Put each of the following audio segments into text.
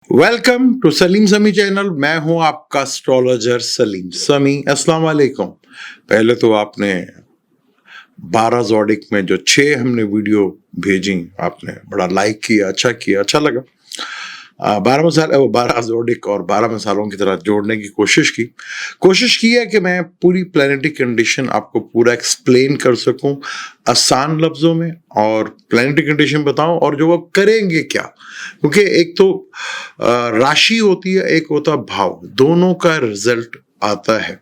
Welcome to Salim समी channel. मैं हूं आपका एस्ट्रोलॉजर सलीम समी। अस्सलाम वालेकुम। पहले तो आपने 12 ज़ोडिक में जो 6 हमने वीडियो भेजी, आपने बड़ा लाइक किया, अच्छा लगा। 12 ज़ोडिक और 12 मिसालों की तरह जोड़ने की कोशिश की है कि मैं पूरी प्लानिटरी कंडीशन आपको पूरा एक्सप्लेन कर सकूं आसान लफ्जों में, और प्लानिटरी कंडीशन बताऊं और जो वो करेंगे क्या। क्योंकि एक तो राशि होती है, एक होता है भाव, दोनों का रिजल्ट आता है।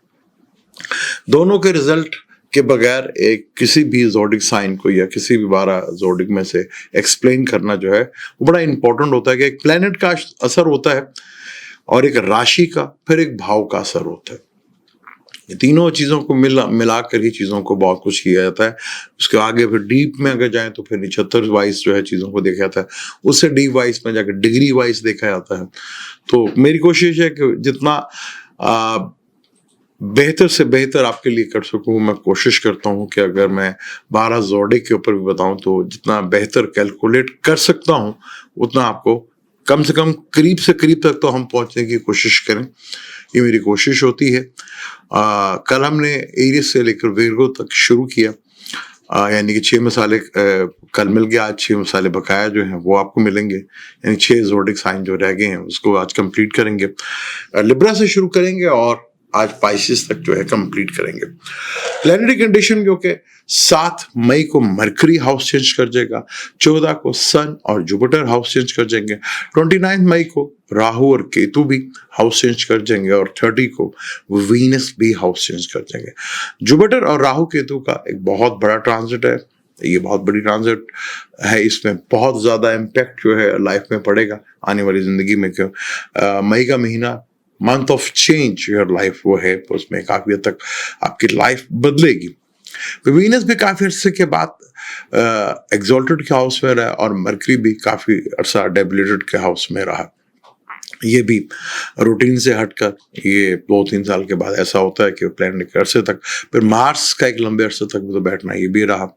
दोनों के रिजल्ट के बगैर एक किसी भी जोडिक साइन को या किसी भी 12 जोडिक में से एक्सप्लेन करना जो है वो बड़ा इंपॉर्टेंट होता है कि एक प्लेनेट का असर होता है और एक राशि का, फिर एक भाव का असर होता है। ये तीनों चीज़ों को मिलाकर ही चीज़ों को बहुत कुछ किया जाता है। उसके आगे फिर डीप में अगर जाएं तो फिर 79 वाइज जो है चीज़ों को देखा जाता है, उससे डीप वाइज में जाकर डिग्री वाइज देखा जाता है। तो मेरी कोशिश है कि जितना बेहतर से बेहतर आपके लिए कर सकूं, मैं कोशिश करता हूं कि अगर मैं 12 जोड़े के ऊपर भी बताऊं तो जितना बेहतर कैलकुलेट कर सकता हूं उतना आपको कम से कम करीब से करीब तक तो हम पहुंचने की कोशिश करें। ये मेरी कोशिश होती है। कल हमने एरियस से लेकर वीरगो तक शुरू किया, यानी कि 6 मसाले कल मिल गया। आज 6 मसाले बकाया जो हैं वो आपको मिलेंगे, यानी 6 जोडिक साइन जो रह गए हैं उसको आज कंप्लीट करेंगे। लिब्रा से शुरू करेंगे और आज पाइसिस तक जो है कंप्लीट करेंगे। प्लैनेटरी कंडीशन क्योंकि 7 मई को मरकरी हाउस चेंज कर जाएगा, 14 को सन और जुपिटर हाउस चेंज कर जाएंगे, 29 मई को राहु और केतु भी हाउस चेंज कर जाएंगे और 30 को वीनस भी हाउस चेंज कर जाएंगे। जुपिटर और राहु केतु का एक बहुत बड़ा ट्रांजिट है, ये बहुत बड़ी ट्रांजिट है। इसमें बहुत ज़्यादा इम्पैक्ट जो है लाइफ में पड़ेगा आने वाली ज़िंदगी में। क्यों मई का महीना month of change your life वो है, उसमें काफ़ी हद तक आपकी लाइफ बदलेगी। वीनस भी काफ़ी अरसे के बाद एग्जॉल्टेड के हाउस में रहा और मरकरी भी काफ़ी अरसा डेबिलिटेड के हाउस में रहा। ये भी रूटीन से हटकर ये 2-3 साल के बाद ऐसा होता है कि प्लैनेट के अरसे तक, फिर मार्स का एक लंबे अरसे तक तो बैठना ये भी रहा।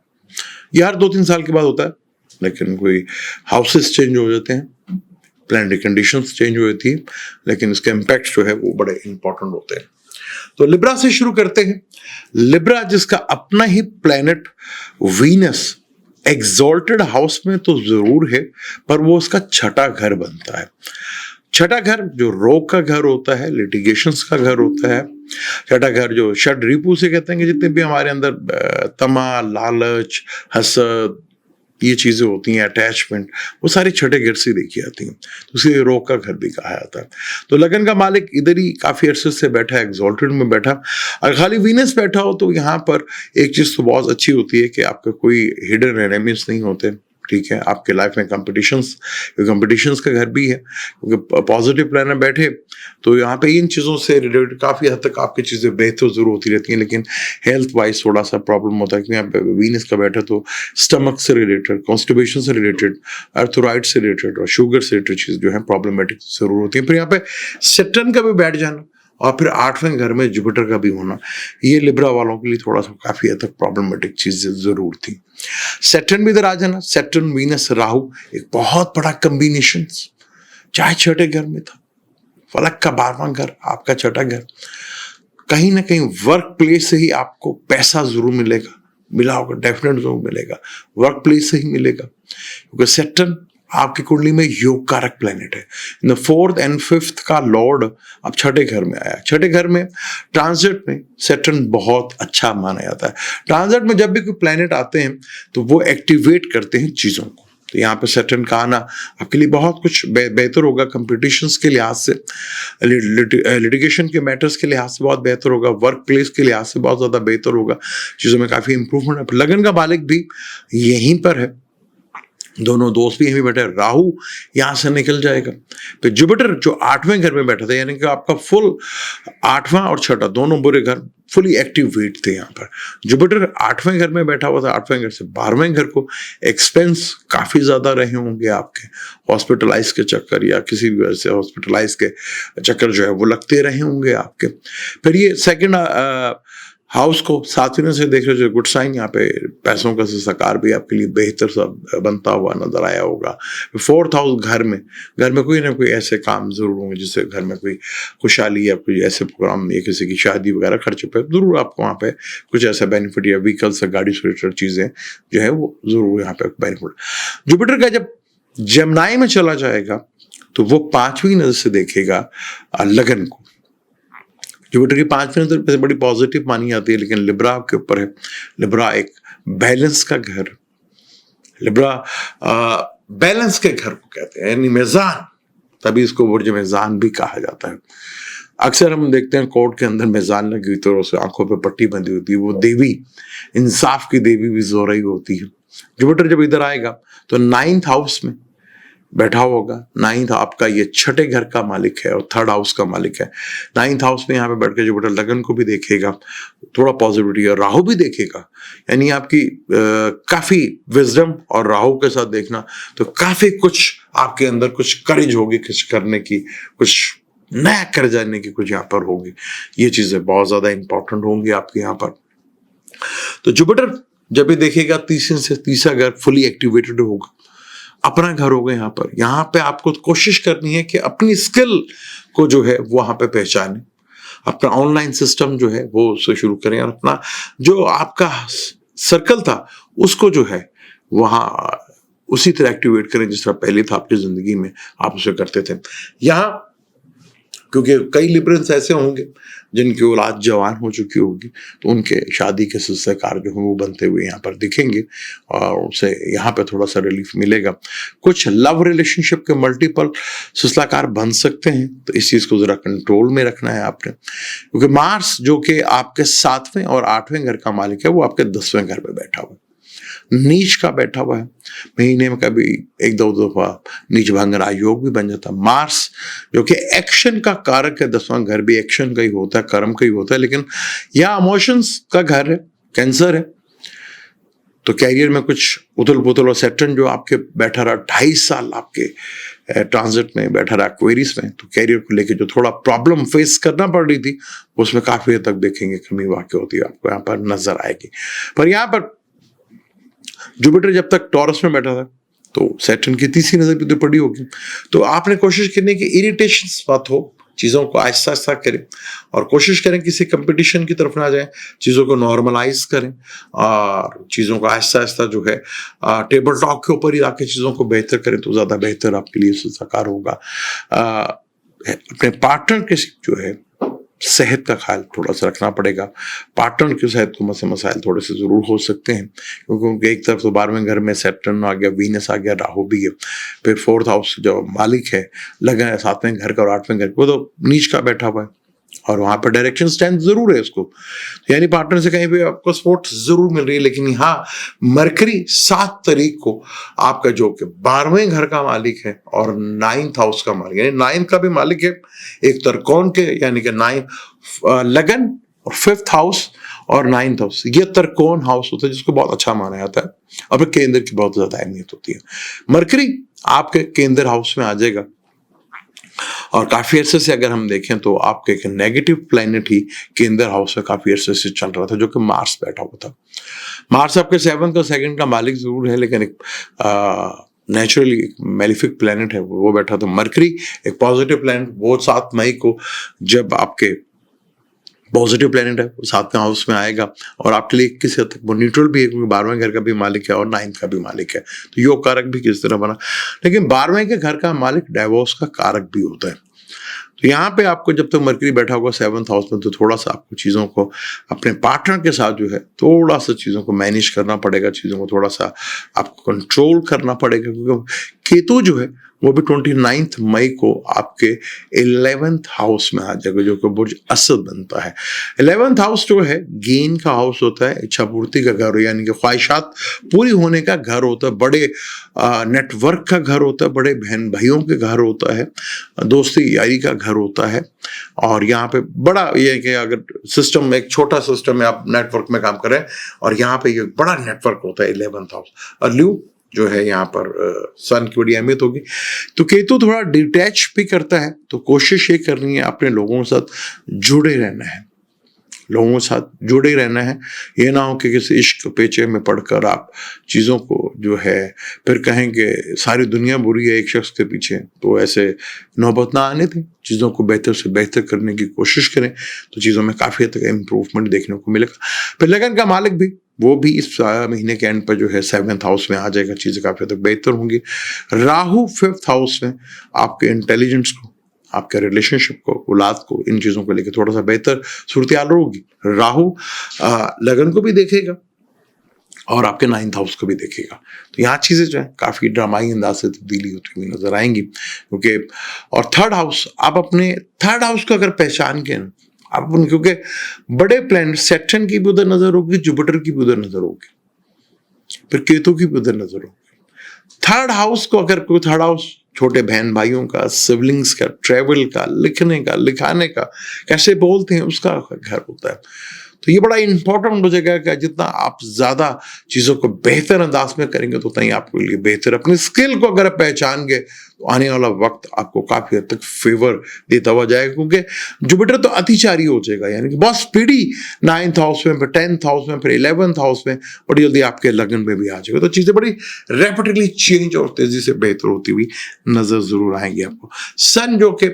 ये हर 2-3 साल के बाद होता है, लेकिन कोई हाउसेस चेंज हो जाते हैं, प्लैनेटरी कंडीशंस चेंज हो जाती है, लेकिन इसके इम्पैक्ट जो है वो बड़े इंपॉर्टेंट होते हैं। तो लिब्रा से शुरू करते हैं। लिब्रा जिसका अपना ही प्लैनेट वीनस एग्जॉल्टेड हाउस में तो जरूर है, पर वो उसका छठा घर बनता है। छठा घर जो रोग का घर होता है, लिटिगेशंस का घर होता है। छठा घर जो षड रिपु से कहते हैं कि जितने भी हमारे अंदर तमा, लालच, हसद, ये चीज़ें होती हैं, अटैचमेंट, वो सारी छठे घर से देखी जाती हैं, तो उसे रोग का घर भी कहा जाता है। तो लगन का मालिक इधर ही काफ़ी अरसे से बैठा है, एग्जॉल्टेड में बैठा। और खाली वीनस बैठा हो तो यहाँ पर एक चीज़ तो बहुत अच्छी होती है कि आपका कोई हिडन एनिमीज नहीं होते। ठीक है, आपके लाइफ में कंपटीशंस का घर भी है, क्योंकि पॉजिटिव प्लानर बैठे तो यहाँ पे इन चीज़ों से रिलेटेड काफ़ी हद तक आपकी चीज़ें बेहतर जरूर होती रहती हैं। लेकिन हेल्थ वाइज थोड़ा सा प्रॉब्लम होता है कि यहाँ पे वीनस का बैठा तो स्टमक से रिलेटेड, कॉन्स्टिपेशन से रिलेटेड, अर्थराइड से रिलेटेड और शुगर से रिलेटेड चीज़ जो है प्रॉब्लमेटिक जरूर होती है। फिर यहाँ पे सेटर्न का भी बैठ जाना और फिर 8वें घर में जुपिटर का भी होना, ये लिब्रा वालों के लिए थोड़ा सा काफ़ी हद तक प्रॉब्लमेटिक चीज़ें ज़रूर थी। सैटर्न भी इधर आ जाना, सैटर्न वीनस राहु एक बहुत बड़ा कम्बिनेशन, चाहे छठे घर में था, फलक का 12वां घर, आपका छठा घर। कहीं ना कहीं वर्क प्लेस से ही आपको पैसा जरूर मिला होगा, डेफिनेट जरूर मिलेगा, वर्क प्लेस से ही मिलेगा, क्योंकि सैटर्न आपकी कुंडली में योग कारक प्लेनेट है। इन 4th and 5th का लॉर्ड अब छठे घर में आया। छठे घर में ट्रांजिट में सैटर्न बहुत अच्छा माना जाता है। ट्रांजिट में जब भी कोई प्लेनेट आते हैं तो वो एक्टिवेट करते हैं चीज़ों को, तो यहाँ पे सैटर्न का आना आपके लिए बहुत कुछ बेहतर होगा। कंपटीशंस के लिहाज से, लिटिगेशन के मैटर्स के लिहाज से बहुत बेहतर होगा, वर्क प्लेस के लिहाज से बहुत ज़्यादा बेहतर होगा, चीज़ों में काफ़ी इंप्रूवमेंट है। लगन का मालिक भी यहीं पर है, दोनों दोस्त भी यहीं बैठे। राहु यहाँ से निकल जाएगा। फिर जुपिटर जो 8वें घर में बैठा था, यानी कि आपका फुल 8वां और छठा दोनों बुरे घर फुली एक्टिवेट थे। यहाँ पर जुपिटर 8वें घर में बैठा हुआ था। 8वें घर से 12वें घर को एक्सपेंस काफ़ी ज़्यादा रहे होंगे आपके, हॉस्पिटलाइज के चक्कर या किसी भी वजह से हॉस्पिटलाइज के चक्कर जो है वो लगते रहे होंगे आपके। फिर ये सेकेंड हाउस को 7वें से देख रहे हो, गुड साइन, यहाँ पे पैसों का सकार भी आपके लिए बेहतर सा बनता हुआ नजर आया होगा। 4th हाउस घर में कोई ना कोई ऐसे काम जरूर होंगे जिससे घर में कोई खुशहाली या कोई ऐसे प्रोग्राम या किसी की शादी वगैरह खर्च पे जरूर आपको वहाँ पे कुछ ऐसा बेनिफिट या व्हीकल्स या गाड़ी से रिलेटेड चीजें जो है वो जरूर यहाँ पे बेनिफिट। जुपिटर का जब जेमिनी में चला जाएगा तो वो 5वीं नजर से देखेगा लगन को। जुपिटर की 5वीं नजर पे बड़ी पॉजिटिव मानी जाती है, लेकिन लिब्रा के ऊपर है। लिब्रा एक बैलेंस का घर, लिब्रा बैलेंस के घर को कहते हैं, यानी मेजान, तभी इसको बुर्ज मेजान भी कहा जाता है। अक्सर हम देखते हैं कोर्ट के अंदर मेजान लगी हुई तो उसे आंखों पे पट्टी बंधी होती है, वो देवी, इंसाफ की देवी भी जोरई होती है। जुपिटर जब इधर आएगा तो 9th हाउस में बैठा होगा। 9th आपका ये छठे घर का मालिक है और 3rd हाउस का मालिक है। 9th हाउस में यहाँ पे बैठ के जुपिटर लगन को भी देखेगा, थोड़ा पॉजिटिविटी, और राहु भी देखेगा, यानी आपकी काफी विजडम, और राहु के साथ देखना तो काफी कुछ आपके अंदर कुछ करेज होगी, कुछ करने की, कुछ नया कर जाने की कुछ यहाँ पर होगी। ये चीजें बहुत ज्यादा इंपॉर्टेंट होंगी आपके यहाँ पर। तो जुपिटर जब भी देखेगा तीसरा घर फुली एक्टिवेटेड होगा, अपना घर होगा यहाँ पर। यहाँ पे आपको कोशिश करनी है कि अपनी स्किल को जो है वहां पे पहचाने, अपना ऑनलाइन सिस्टम जो है वो उससे शुरू करें, और अपना जो आपका सर्कल था उसको जो है वहां उसी तरह एक्टिवेट करें जिस तरह पहले था आपकी जिंदगी में आप उसे करते थे। यहाँ क्योंकि कई लिब्रल्स ऐसे होंगे जिनकी औलाद जवान हो चुकी होगी, तो उनके शादी के सिलसिलेकार जो है वो बनते हुए यहाँ पर दिखेंगे और उसे यहाँ पे थोड़ा सा रिलीफ मिलेगा। कुछ लव रिलेशनशिप के मल्टीपल सिलसिलेकार बन सकते हैं, तो इस चीज को जरा कंट्रोल में रखना है आपने, क्योंकि मार्स जो कि आपके 7वें और 8वें घर का मालिक है वो आपके 10वें घर पे बैठा हुआ है, नीच का बैठा हुआ है। महीने में कभी 1-2 दफा नीच भंगरा योग भी बन जाता है। मार्स जो कि एक्शन का कारक है, 10वां घर भी एक्शन का ही होता है, कर्म का ही होता है, लेकिन यह इमोशंस का घर है, कैंसर है। तो कैरियर में कुछ उथल पुथल, और सैटर्न जो आपके बैठा रहा 2.5 साल आपके ट्रांजिट में बैठा रहा एक्वेरियस में, तो कैरियर को लेके जो थोड़ा प्रॉब्लम फेस करना पड़ रही थी उसमें काफी हद तक देखेंगे कमी वाकई होती है, आपको यहाँ पर नजर आएगी। पर यहाँ पर जुपिटर जब तक टॉरस में बैठा था तो सैटर्न की तीसरी नजर भी तो पड़ी होगी, तो आपने कोशिश करनी कि इरिटेशन मत हो, चीजों को आहिस्ता आहिस्ता करें और कोशिश करें किसी कंपटीशन की तरफ ना जाएं, चीजों को नॉर्मलाइज करें और चीजों को आहिस्ता आहिस्ता जो है टेबल टॉक के ऊपर ही आके चीजों को बेहतर करें तो ज्यादा बेहतर आपके लिए साकार होगा। अपने पार्टनर के जो है सेहत का ख्याल थोड़ा सा रखना पड़ेगा। पार्टनर की सेहत को मसाइल थोड़े से जरूर हो सकते हैं, क्योंकि एक तरफ तो 12वें घर में सैटर्न आ गया, वीनस आ गया, राहु भी है, फिर 4th हाउस जो मालिक है लगा है 7वें घर का और 8वें घर वो तो नीच का बैठा हुआ है, और वहां पर डायरेक्शन स्टैंड जरूर है उसको, यानी पार्टनर से कहीं पे आपको सपोर्ट जरूर मिल रही है। लेकिन हाँ, मरकरी 7 तारीख को आपका जो कि 12वें घर का मालिक है और 9th हाउस का मालिक, यानी 9th का भी मालिक है, एक तरकोण के, यानी कि 9 लगन और 5th हाउस और 9th हाउस, ये तरकोण हाउस होता है जिसको बहुत अच्छा माना जाता है और फिर केंद्र की बहुत ज्यादा अहमियत होती है। मरकरी आपके केंद्र हाउस में आ जाएगा और काफी अरसे से अगर हम देखें तो आपके एक नेगेटिव प्लैनेट ही केंद्र हाउस में काफी अरसे से चल रहा था, जो कि मार्स बैठा हुआ था। मार्स आपके 7th और 2nd का मालिक जरूर है, लेकिन एक नेचुरली मेलिफिक प्लैनेट है, वो बैठा था। मरकरी एक पॉजिटिव प्लैनेट, वो 7 मई को जब आपके पॉजिटिव प्लैनेट है वो 7वें हाउस में आएगा और आपके लिए किसी हद तक वो न्यूट्रल भी है, क्योंकि 12वें घर का भी मालिक है और 9th का भी मालिक है, तो योग कारक भी किस तरह बना। लेकिन 12वें के घर का मालिक डाइवोर्स का कारक भी होता है, तो यहाँ पे आपको जब तक मरकरी बैठा होगा 7th हाउस में, तो थोड़ा सा आपको चीज़ों को अपने पार्टनर के साथ जो है थोड़ा सा चीज़ों को मैनेज करना पड़ेगा, चीज़ों को थोड़ा सा आपको कंट्रोल करना पड़ेगा, क्योंकि केतु जो है वो भी 29 मई को आपके 11th हाउस में आ जाएगा, जो कि बुर्ज असद बनता है। 11th हाउस जो है गेन का हाउस होता है, इच्छा पूर्ति का घर, यानी कि ख्वाहिशात पूरी होने का घर होता है, बड़े नेटवर्क का घर होता है, बड़े बहन भाइयों के घर होता है, दोस्ती यारी का घर होता है। और यहाँ पे बड़ा ये कि अगर सिस्टम एक छोटा सिस्टम है, आप नेटवर्क में काम करें, और यहाँ पे ये बड़ा नेटवर्क होता है 11th हाउस। और ल्यू जो है यहाँ पर सन की बड़ी अहमियत होगी। तो केतु थोड़ा डिटैच भी करता है, तो कोशिश ये करनी है अपने लोगों के साथ जुड़े रहना है, लोगों के साथ जुड़े रहना है। ये ना हो कि किसी इश्क पेचे में पड़कर आप चीज़ों को जो है फिर कहें कि सारी दुनिया बुरी है एक शख्स के पीछे, तो ऐसे नौबत ना आने दें। चीज़ों को बेहतर से बेहतर करने की कोशिश करें, तो चीज़ों में काफ़ी हद तक इम्प्रूवमेंट देखने को मिलेगा। फिर लगन का मालिक भी, वो भी इस महीने के एंड पर जो है 7th हाउस में आ जाएगा, चीज़ें काफ़ी हद तक बेहतर होंगी। राहु 5th हाउस में आपके इंटेलिजेंस को, आपके रिलेशनशिप को, औलाद को, इन चीज़ों को लेकर थोड़ा सा बेहतर सूरत हाल होगी। राहु लगन को भी देखेगा और आपके 9th हाउस को भी देखेगा, तो यहाँ चीज़ें जो है काफ़ी ड्रामाई अंदाज से तब्दीली होती हुई नजर आएंगी। क्योंकि और 3rd हाउस, आप अपने 3rd हाउस को अगर पहचान के ना आप, क्योंकि बड़े प्लैनेट सैटर्न की भी उधर नजर होगी, जुपिटर की भी उधर नजर होगी, फिर केतु की भी उधर नजर होगी। 3rd हाउस को अगर कोई 3rd हाउस छोटे बहन भाइयों का, सिबलिंग्स का, ट्रेवल का, लिखने का, लिखाने का, कैसे बोलते हैं उसका घर होता है, तो ये बड़ा इंपॉर्टेंट हो जाएगा कि जितना आप ज़्यादा चीज़ों को बेहतर अंदाज में करेंगे तो उतना ही आपके लिए बेहतर। अपनी स्किल को अगर पहचान गए तो आने वाला वक्त आपको काफ़ी हद तक फेवर देता हुआ जाएगा, क्योंकि जुपिटर तो अतिचारी हो जाएगा, यानी कि बहुत स्पीडी 9th हाउस में, फिर 10th हाउस में, फिर 11th हाउस में बड़ी जल्दी आपके लगन में भी आ जाएगा। तो चीज़ें बड़ी रैपिडली चेंज और तेज़ी से बेहतर होती हुई नज़र ज़रूर आएंगी आपको। सन जो कि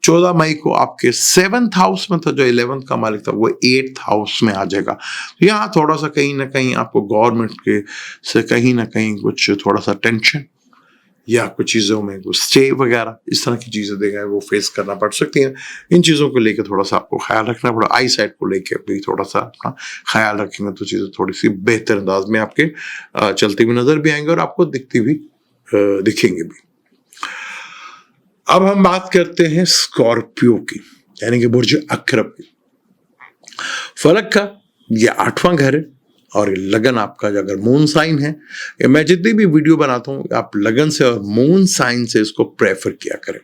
14 मई को आपके 7th हाउस में था, जो 11th का मालिक था, वो 8th हाउस में आ जाएगा। तो यहाँ थोड़ा सा कहीं ना कहीं आपको गवर्नमेंट के से कहीं ना कहीं कुछ थोड़ा सा टेंशन या कुछ चीज़ों में कुछ स्टे वगैरह इस तरह की चीज़ें देगा वो फेस करना पड़ सकती हैं। इन चीज़ों को लेकर थोड़ा सा आपको ख्याल रखना पड़ा। आई साइट को लेकर भी थोड़ा सा अपना ख्याल रखेंगे तो चीज़ें थोड़ी सी बेहतर अंदाज में आपके चलती हुई नजर भी आएंगे और आपको दिखती हुई दिखेंगे भी। अब हम बात करते हैं स्कॉर्पियो की, यानी कि बुर्ज अक्रब की। फलक का ये 8वां घर है और लगन आपका अगर मून साइन है, मैं जितनी भी वीडियो बनाता हूँ आप लगन से और मून साइन से इसको प्रेफर किया करें।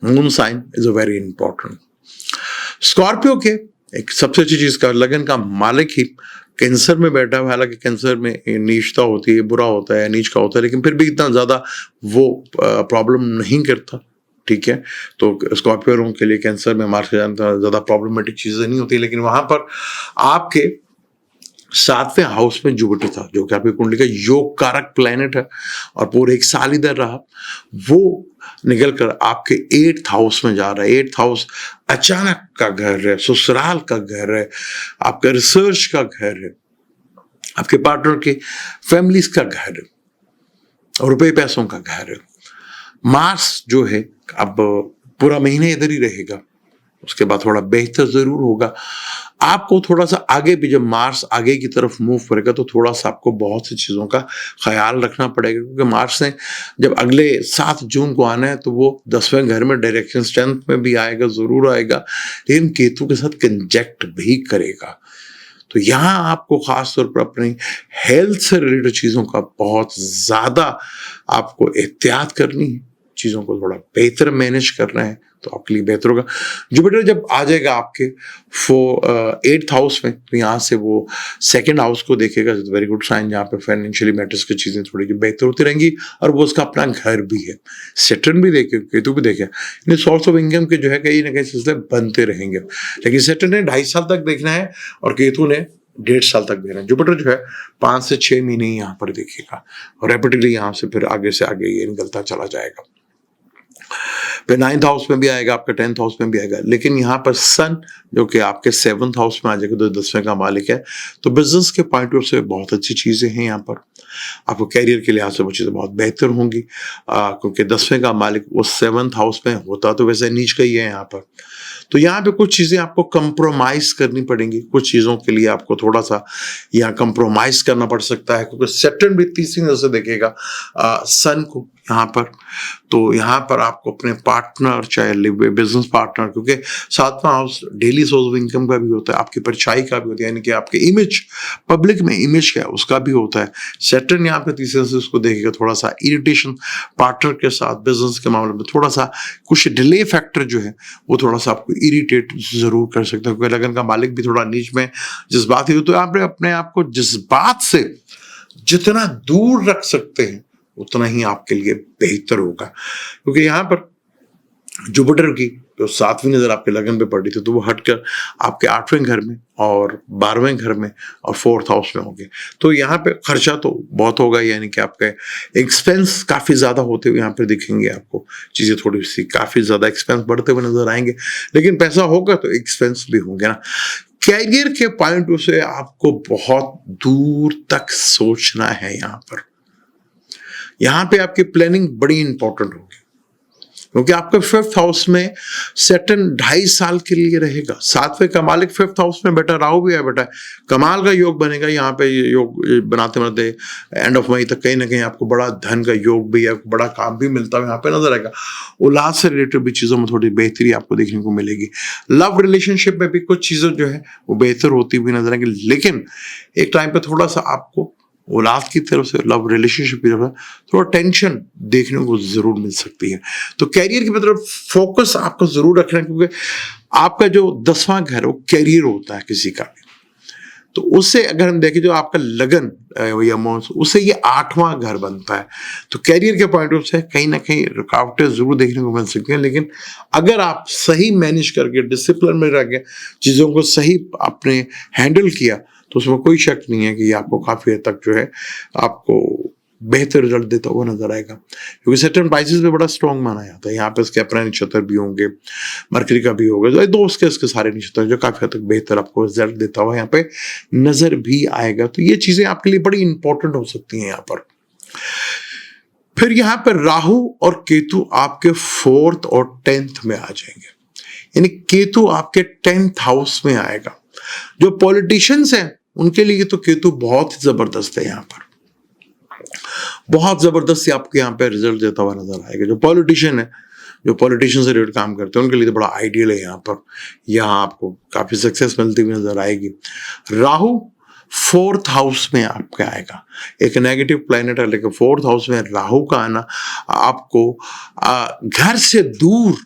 Moon sign is a very important. Scorpio के एक सबसे अच्छी चीज का, लगन का मालिक ही कैंसर में बैठा हुआ, हालांकि कैंसर में नीचता होती है, बुरा होता है, नीच का होता है, लेकिन फिर भी इतना ज्यादा वो प्रॉब्लम नहीं करता, ठीक है। तो स्कॉर्पियो लोगों के लिए कैंसर में मार जाना ज्यादा प्रॉब्लमेटिक चीजें नहीं होती, लेकिन वहां पर आपके 7वें हाउस में जुपिटर था, जो कि आपकी कुंडली का योग कारक प्लैनेट है और पूरे एक साल इधर रहा, वो निकल कर आपके 8th हाउस में जा रहा है। 8th हाउस अचानक का घर है, ससुराल का घर है, आपका रिसर्च का घर है, आपके पार्टनर के फैमिलीज का घर है, रुपए पैसों का घर है। मार्स जो है अब पूरा महीने इधर ही रहेगा, उसके बाद थोड़ा बेहतर जरूर होगा। आपको थोड़ा सा आगे भी, जब मार्स आगे की तरफ मूव करेगा तो थोड़ा सा आपको बहुत सी चीज़ों का ख्याल रखना पड़ेगा, क्योंकि मार्स ने जब अगले 7 जून को आना है तो वो 10वें घर में डायरेक्शन स्ट्रेंथ में भी आएगा, ज़रूर आएगा, लेकिन केतु के साथ कंजक्ट भी करेगा। तो यहाँ आपको खास तौर पर अपनी हेल्थ से रिलेटेड चीज़ों का बहुत ज़्यादा आपको एहतियात करनी है, चीज़ों को थोड़ा बेहतर मैनेज करना है, तो आपके लिए बेहतर होगा। जुपिटर जब आ जाएगा आपके 8th हाउस में, तो यहाँ से वो 2nd हाउस को देखेगा, वेरी गुड साइन, जहाँ पे फाइनेंशियली मैटर्स की चीज़ें थोड़ी बेहतर होती रहेंगी और वो उसका अपना घर भी है। सैटर्न भी देखे, केतु भी देखे, इन सोर्स ऑफ इनकम के जो है कहीं ना कहीं सिलसिले बनते रहेंगे, लेकिन सैटर्न ने 2.5 साल तक देखना है और केतु ने 1.5 साल तक देखना है। जुपिटर जो है 5 से 6 महीने ही यहाँ पर देखेगा और रैपिडली यहाँ से फिर आगे से आगे ये निकलता चला जाएगा। फिर 9th हाउस में भी आएगा, आपका 10th हाउस में भी आएगा, लेकिन यहाँ पर सन जो कि आपके 7th हाउस में आ जाएगा, तो 10वें का मालिक है, तो बिजनेस के पॉइंट ऑफ से बहुत अच्छी चीज़ें हैं यहाँ पर। आपको कैरियर के लिहाज से वो चीज़ें बहुत बेहतर होंगी, क्योंकि 10वें का मालिक वो 7th हाउस में होता तो वैसे नीच का ही है यहाँ पर। तो यहाँ पे कुछ चीज़ें आपको कंप्रोमाइज करनी पड़ेंगी, कुछ चीज़ों के लिए आपको थोड़ा सा यहाँ कंप्रोमाइज करना पड़ सकता है, क्योंकि सैटर्न भी तीसरी नजर से देखेगा सन को यहाँ पर। तो यहाँ पर आपको अपने पार्टनर, चाहे बिजनेस पार्टनर, क्योंकि 7वां house daily source of income का भी होता है, आपकी परछाई का भी होता है, यानी कि आपके इमेज, पब्लिक में इमेज क्या है उसका भी होता है। सैटर्न यहाँ पे तीसरे नजर से उसको देखेगा, थोड़ा सा इरिटेशन पार्टनर के साथ बिजनेस के मामले में, थोड़ा सा कुछ डिले फैक्टर जो है वो थोड़ा सा आपको इरिटेट जरूर कर सकता है, क्योंकि लगन का मालिक भी थोड़ा नीच में जज्बात ही, तो आप अपने आप को जज्बात से जितना दूर रख सकते हैं उतना ही आपके लिए बेहतर होगा, क्योंकि यहाँ पर जुपिटर की जो 7वीं नजर आपके लगन पे पड़ी थी तो वो हटकर आपके 8वें घर में और 12वें घर में और 4th हाउस में होंगे। तो यहाँ पे खर्चा तो बहुत होगा, यानी कि आपके एक्सपेंस काफी ज्यादा होते हुए यहाँ पे दिखेंगे आपको। चीजें थोड़ी सी काफी ज्यादा एक्सपेंस बढ़ते हुए नजर आएंगे, लेकिन पैसा होगा तो एक्सपेंस भी होंगे ना। कैरियर के पॉइंट ऑफ से आपको बहुत दूर तक सोचना है यहाँ पे आपकी प्लानिंग बड़ी इंपॉर्टेंट होगी, क्योंकि आपका 5th हाउस में सैटर्न 2.5 साल के लिए रहेगा। 7वें का मालिक 5th हाउस में बेटा राहु भी है बेटा, कमाल का योग बनेगा यहाँ पे। ये योग बनाते बनाते एंड ऑफ मई तक कहीं ना कहीं आपको बड़ा धन का योग भी है, बड़ा काम भी मिलता है यहाँ पे नजर आएगा। औलाद से रिलेटेड भी चीजों में थोड़ी बेहतरी आपको देखने को मिलेगी। लव रिलेशनशिप में भी कुछ चीजें जो है वो बेहतर होती हुई नजर आएंगी, लेकिन एक टाइम पे थोड़ा सा आपको औलाद की तरफ से, लव रिलेशनशिप की तरफ थोड़ा टेंशन देखने को जरूर मिल सकती है। तो कैरियर की तरफ फोकस आपको जरूर रखना है, क्योंकि आपका जो 10वां घर वो कैरियर होता है किसी का भी। तो उससे अगर हम देखें जो आपका लगन या मौस, उससे ये 8वां घर बनता है। तो कैरियर के पॉइंट ऑफ से कहीं ना कहीं रुकावटें जरूर देखने को मिल सकती हैं, लेकिन अगर आप सही मैनेज करके डिसिप्लिन में रह के चीजों को सही आपने हैंडल किया तो उसमें कोई शक नहीं है कि आपको काफी हद तक जो है आपको बेहतर रिजल्ट देता हुआ नजर आएगा। क्योंकि सैटर्न पाइसेस में बड़ा स्ट्रॉन्ग माना जाता है। यहाँ पे इसके अपने नक्षत्र भी होंगे, मरकरी का भी होगा, तो दोस्त के इसके सारे नक्षत्र जो काफी हद तक बेहतर आपको रिजल्ट देता हुआ यहाँ पे नजर भी आएगा। तो ये चीजें आपके लिए बड़ी इंपॉर्टेंट हो सकती हैं यहाँ पर। फिर यहाँ पर राहु और केतु आपके 4th और 10th में आ जाएंगे, यानी केतु आपके 10th हाउस में आएगा। जो पॉलिटिशियंस हैं उनके लिए तो केतु बहुत ही जबरदस्त है, यहाँ पर बहुत जबरदस्ती आपको यहाँ पे रिजल्ट देता हुआ नजर आएगा। जो पॉलिटिशियन है, जो पॉलिटिशियन से रिलेटेड काम करते हैं, उनके लिए तो बड़ा आइडियल है यहाँ पर। यहाँ आपको काफी सक्सेस मिलती हुई नजर आएगी। राहु 4th हाउस में आपके आएगा, एक नेगेटिव प्लैनेट है, लेकिन 4th हाउस में राहु का आना आपको घर से दूर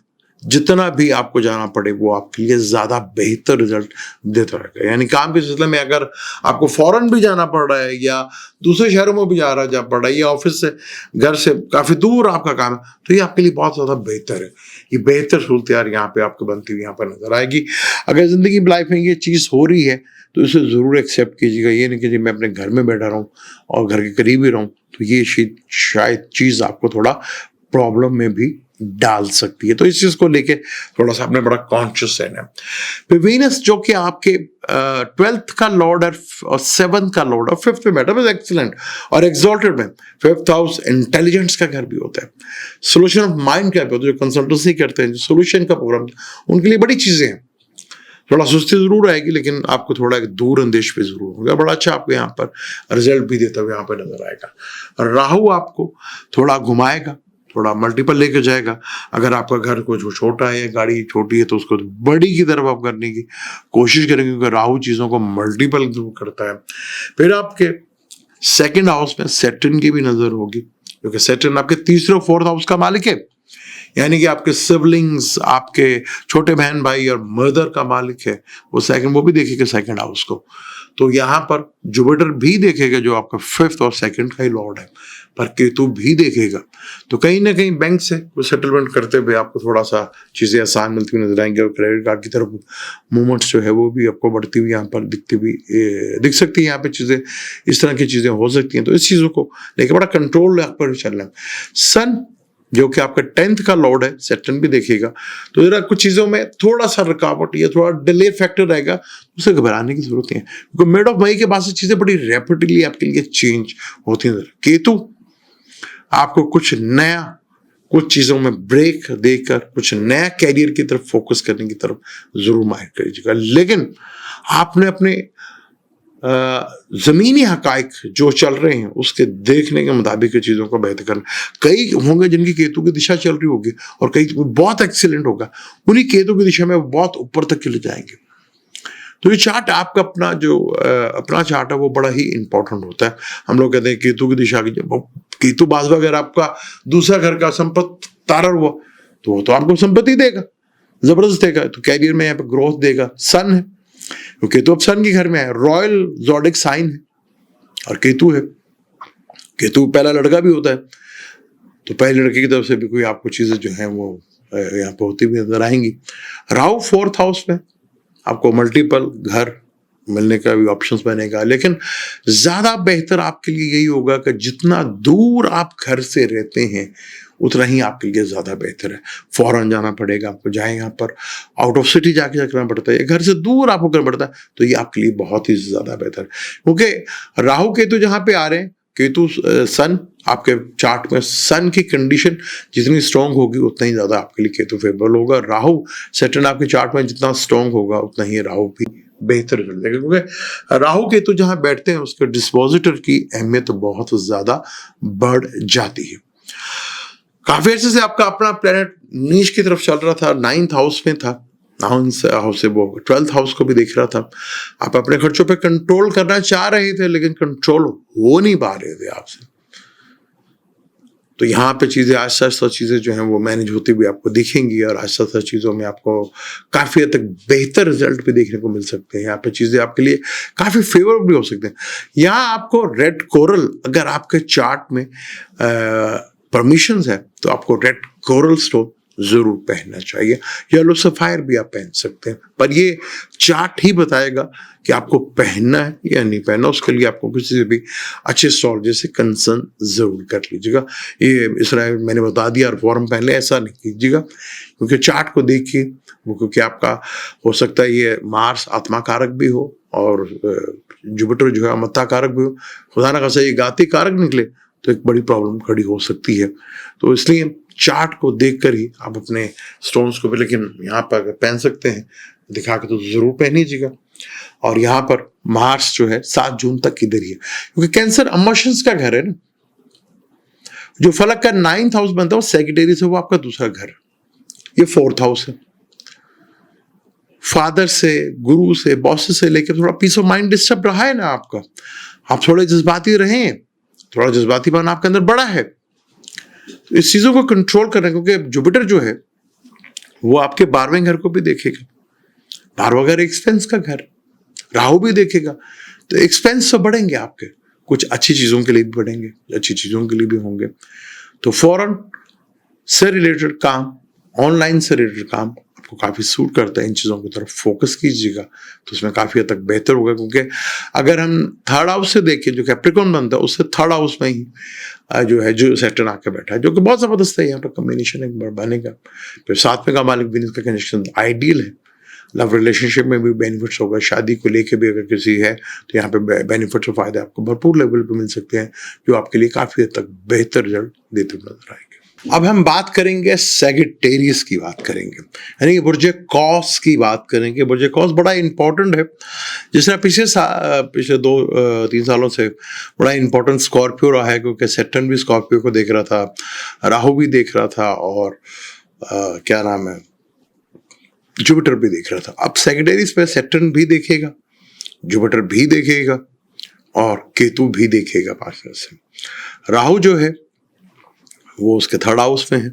जितना भी आपको जाना पड़े वो आपके लिए ज्यादा बेहतर रिजल्ट देता रहेगा। यानी काम के सिलसिले में अगर आपको फॉरेन भी जाना पड़ रहा है या दूसरे शहरों में भी जा पड़ रहा है या ऑफिस से घर से काफी दूर आपका काम है, तो ये आपके लिए बहुत ज्यादा बेहतर है। ये बेहतर सूरत यार यहाँ पे आपको बनती हुई यहाँ पर नजर आएगी। अगर जिंदगी लाइफ में ये चीज हो रही है तो इसे जरूर एक्सेप्ट कीजिएगा। ये नहीं कि मैं अपने घर में बैठा रहूं और घर के करीब ही रहूं, तो ये शायद चीज आपको थोड़ा प्रॉब्लम में भी डाल सकती है। तो इस चीज को लेके थोड़ा सा आपने बड़ा कॉन्शियस रहना है। फिर वीनस जो कि आपके 12th का लॉर्ड और 7th का लॉर्ड और 5th में बैठा है, एक्सीलेंट और एक्सॉल्टेड में। 5th हाउस इंटेलिजेंस का घर भी होता है, सोल्यूशन ऑफ माइंड का भी होता है। जो कंसल्टेंसी करते हैं, जो सोल्यूशन का प्रोग्राम, उनके लिए बड़ी चीजें हैं। थोड़ा सुस्ती जरूर आएगी, लेकिन आपको थोड़ा एक दूर अंदेश भी जरूर होगा। बड़ा अच्छा आपको यहाँ पर रिजल्ट भी देता हुआ यहाँ पर नजर आएगा। राहु आपको थोड़ा घुमाएगा, थोड़ा मल्टीपल लेके जाएगा। अगर आपका घर को जो छोटा है, गाड़ी छोटी है, तो उसको बड़ी की तरफ आप करने की कोशिश करेंगे, क्योंकि राहु चीजों को मल्टीपल करता है। फिर आपके 2nd हाउस में सैटर्न की भी नजर होगी, क्योंकि सैटर्न आपके 3रे और 4th हाउस का मालिक है। यानी कि आपके सिबलिंग्स, आपके छोटे बहन भाई और मदर का मालिक है वो भी देखेगा 2nd हाउस को। तो यहाँ पर जुपिटर भी देखेगा जो आपका 5th और 2nd का ही लॉर्ड है, पर केतु भी देखेगा। तो कहीं ना कहीं बैंक से कुछ सेटलमेंट करते हुए आपको थोड़ा सा चीजें आसान मिलती हुई नजर आएंगी, और क्रेडिट कार्ड की तरफ मूवमेंट्स जो है वो भी आपको बढ़ती हुई यहाँ पर दिख सकती है। यहाँ पे चीजें इस तरह की चीजें हो सकती हैं। तो इस चीजों को लेकर बड़ा कंट्रोल पर चलना है। सन जो कि आपका 10th का लॉर्ड है, सैटर्न भी देखेगा। तो जरा कुछ चीजों में थोड़ा सा रुकावट या थोड़ा डिले फैक्टर रहेगा, उसे घबराने की जरूरत नहीं है, क्योंकि मिड ऑफ मई के बाद से चीजें बड़ी रैपिडली आपके लिए चेंज होती हैं। केतु आपको कुछ नया, कुछ चीजों में ब्रेक देकर कुछ नया कैरियर की तरफ फोकस करने की तरफ जरूर माइंड करिएगा। लेकिन आपने अपने जमीनी हकाइक जो चल रहे हैं उसके देखने के मुताबिक चीजों को बेहतर करना। कई होंगे जिनकी केतु की दिशा चल रही होगी और कई बहुत एक्सीलेंट होगा, उन्हीं केतु की दिशा में बहुत ऊपर तक चले जाएंगे। तो ये चार्ट आपका अपना जो अपना चार्ट है वो बड़ा ही इंपॉर्टेंट होता है। हम लोग कहते हैं केतु की दिशा की, केतु बाजवा अगर आपका दूसरा घर का संपत्ति तारा हुआ तो वो तो आपको संपत्ति देगा, जबरदस्त देगा। तो कैरियर में यहाँ पे ग्रोथ देगा। सन है, केतु अब सन के घर में है, रॉयल ज़ोडिक साइन है और केतु है। केतु पहला लड़का भी होता है, तो पहले लड़के की तरफ से भी कोई आपको चीजें जो है वो यहाँ पे होती भी नजर आएंगी। राहु 4th हाउस में, आपको मल्टीपल घर मिलने का भी ऑप्शंस बनेगा, लेकिन ज्यादा बेहतर आपके लिए यही होगा कि जितना दूर आप घर से रहते हैं उतना ही आपके लिए ज्यादा बेहतर है। फॉरेन जाना पड़ेगा आपको, जाए यहाँ पर आउट ऑफ सिटी जाके करना पड़ता है, घर से दूर आपको करना पड़ता है, तो ये आपके लिए बहुत ही ज्यादा बेहतर है। क्योंकि राहु केतु जहां पे आ रहे हैं, केतु सन, आपके चार्ट में सन की कंडीशन जितनी स्ट्रांग होगी उतना ही ज्यादा आपके लिए केतु फेवरेबल होगा। राहु सेटर्न आपके चार्ट में जितना स्ट्रांग होगा उतना ही राहु भी बेहतर रिजल्ट देगा, क्योंकि राहु केतु जहां बैठते हैं उसके डिस्पोजिटर की अहमियत बहुत ज्यादा बढ़ जाती है। काफी अर्से से आपका अपना प्लेनेट नीच की तरफ चल रहा था, 9th हाउस में था, 9th हाउस से वो 12th हाउस को भी देख रहा था। आप अपने खर्चों पे कंट्रोल करना चाह रहे थे, लेकिन कंट्रोल हो नहीं पा रहे थे आपसे। तो यहाँ पे चीजें आस्ता आस्ता चीजें जो हैं वो मैनेज होती हुई आपको दिखेंगी, और आस्ता आस्ता चीजों में आपको काफी हद तक बेहतर रिजल्ट भी देखने को मिल सकते हैं। यहाँ पे चीजें आपके लिए काफी फेवरेबल भी हो सकते हैं। यहाँ आपको रेड कोरल, अगर आपके चार्ट में परमिशंस है तो आपको रेड कोरल स्टोन जरूर पहनना चाहिए। येलो सफायर भी आप पहन सकते हैं, पर ये चार्ट ही बताएगा कि आपको पहनना है या नहीं पहनना। उसके लिए आपको किसी से भी अच्छे एस्ट्रोलॉजर से कंसर्न जरूर कर लीजिएगा। ये इस तरह मैंने बता दिया और फॉर्म पहले ऐसा नहीं कीजिएगा, क्योंकि चार्ट को देखिए वो, क्योंकि आपका हो सकता है ये मार्स आत्मा कारक भी हो और जुपिटर जो है अमत्ता कारक भी हो। खुदा ना खासा ये घाती कारक निकले तो एक बड़ी प्रॉब्लम खड़ी हो सकती है। तो इसलिए चार्ट को देखकर ही आप अपने स्टोन्स को भी, लेकिन यहाँ पर पहन सकते हैं दिखा के तो जरूर पहनीजिएगा। और यहाँ पर मार्स जो है 7 जून तक इधर ही है, क्योंकि कैंसर इमोशंस का घर है ना। जो फलक का 9th हाउस बनता है वो सेक्रेटरीज है, वो आपका दूसरा घर, ये 4th हाउस है। फादर से, गुरु से, बॉस से लेकर थोड़ा पीस ऑफ माइंड डिस्टर्ब रहा है ना आपका। आप थोड़े जज्बाती रहे, थोड़ा जज्बातीपन आपके अंदर बड़ा है, तो इस चीजों को कंट्रोल करना, क्योंकि जुपिटर जो है वो आपके 12वें घर को भी देखेगा। 12वां घर एक्सपेंस का घर, राहु भी देखेगा, तो एक्सपेंस तो बढ़ेंगे आपके, कुछ अच्छी चीजों के लिए भी बढ़ेंगे, अच्छी चीजों के लिए भी होंगे। तो फॉरेन से रिलेटेड काम, ऑनलाइन से रिलेटेड काम आपको काफी सूट करता है। इन चीजों की तरफ फोकस कीजिएगा तो उसमें काफी हद तक बेहतर होगा। क्योंकि अगर हम 3rd हाउस से देखें, जो कैप्रिकॉर्न बनता है उससे 3rd हाउस में ही जो है जो सैटर्न आके बैठा है, जो कि बहुत जबरदस्त है। यहाँ पर कॉम्बिनेशन एक बार बनेगा। फिर 7वें का मालिक भी, इसका कनेक्शन आइडियल है। लव रिलेशनशिप में भी बेनिफिट्स होगा, शादी को लेके भी अगर किसी है तो यहाँ पे बेनिफिट्स और फायदे आपको भरपूर लेवल पे मिल सकते हैं, जो आपके लिए काफी हद तक बेहतर रिजल्ट देते हुए नजर आएंगे। अब हम बात करेंगे सैजिटेरियस की बात करेंगे, यानी कि बुर्ज कौस की बात करेंगे। बुर्ज कौस बड़ा इंपॉर्टेंट है, जिस तरह पिछले 2-3 सालों से बड़ा इंपॉर्टेंट स्कॉर्पियो रहा है, क्योंकि सैटर्न भी स्कॉर्पियो को देख रहा था, राहु भी देख रहा था, और क्या नाम है, जुपिटर भी देख रहा था। अब सैजिटेरियस पे सैटर्न भी देखेगा, जुपिटर भी देखेगा और केतु भी देखेगा 5 साल से। राहु जो है वो उसके 3rd हाउस में है,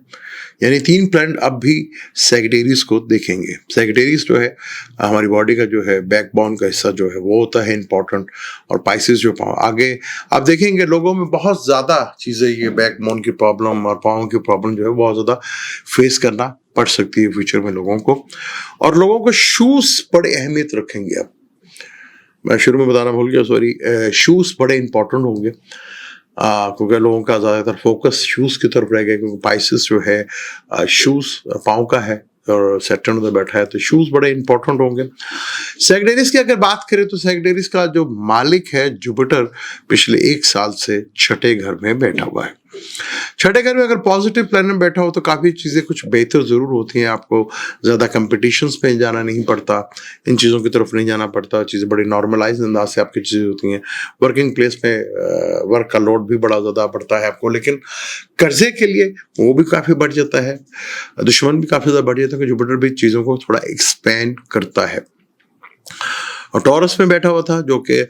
यानी 3 प्लैनेट अब भी सैजिटेरियस को देखेंगे। सैजिटेरियस जो है हमारी बॉडी का जो है बैकबोन का हिस्सा जो है वो होता है इंपॉर्टेंट, और पाइसेस जो पाँव, आगे आप देखेंगे लोगों में बहुत ज़्यादा चीज़ें ये बैकबोन की प्रॉब्लम और पाँव की प्रॉब्लम जो है बहुत ज़्यादा फेस करना पड़ सकती है फ्यूचर में लोगों को। और लोगों को शूज़ बड़े अहमियत रखेंगे। अब मैं शुरू में बताना भूल गया, सॉरी, शूज़ बड़े इंपॉर्टेंट होंगे, क्योंकि लोगों का ज़्यादातर फोकस शूज़ की तरफ रहेगा, क्योंकि पाइसेस जो है शूज़ पाँव का है और सैटर्न उधर बैठा है, तो शूज़ बड़े इंपॉर्टेंट होंगे। सैजिटेरियस की अगर बात करें तो सैजिटेरियस का जो मालिक है जुपिटर पिछले 1 साल से 6ठे घर में बैठा हुआ है। 6ठे घर में अगर पॉजिटिव प्लैनेट बैठा हो तो काफ़ी चीज़ें कुछ बेहतर ज़रूर होती हैं। आपको ज़्यादा कंपटीशंस पे जाना नहीं पड़ता, इन चीज़ों की तरफ नहीं जाना पड़ता, चीज़ें बड़ी नॉर्मलाइज अंदाज से आपकी चीज़ें होती हैं। वर्किंग प्लेस में वर्क का लोड भी बड़ा ज़्यादा पड़ता है आपको, लेकिन कर्जे के लिए वो भी काफ़ी बढ़ जाता है, दुश्मन भी काफ़ी ज़्यादा बढ़ जाता है, कि जुपिटर भी चीज़ों को थोड़ा एक्सपेंड करता है। और टॉरस में बैठा हुआ था, जो कि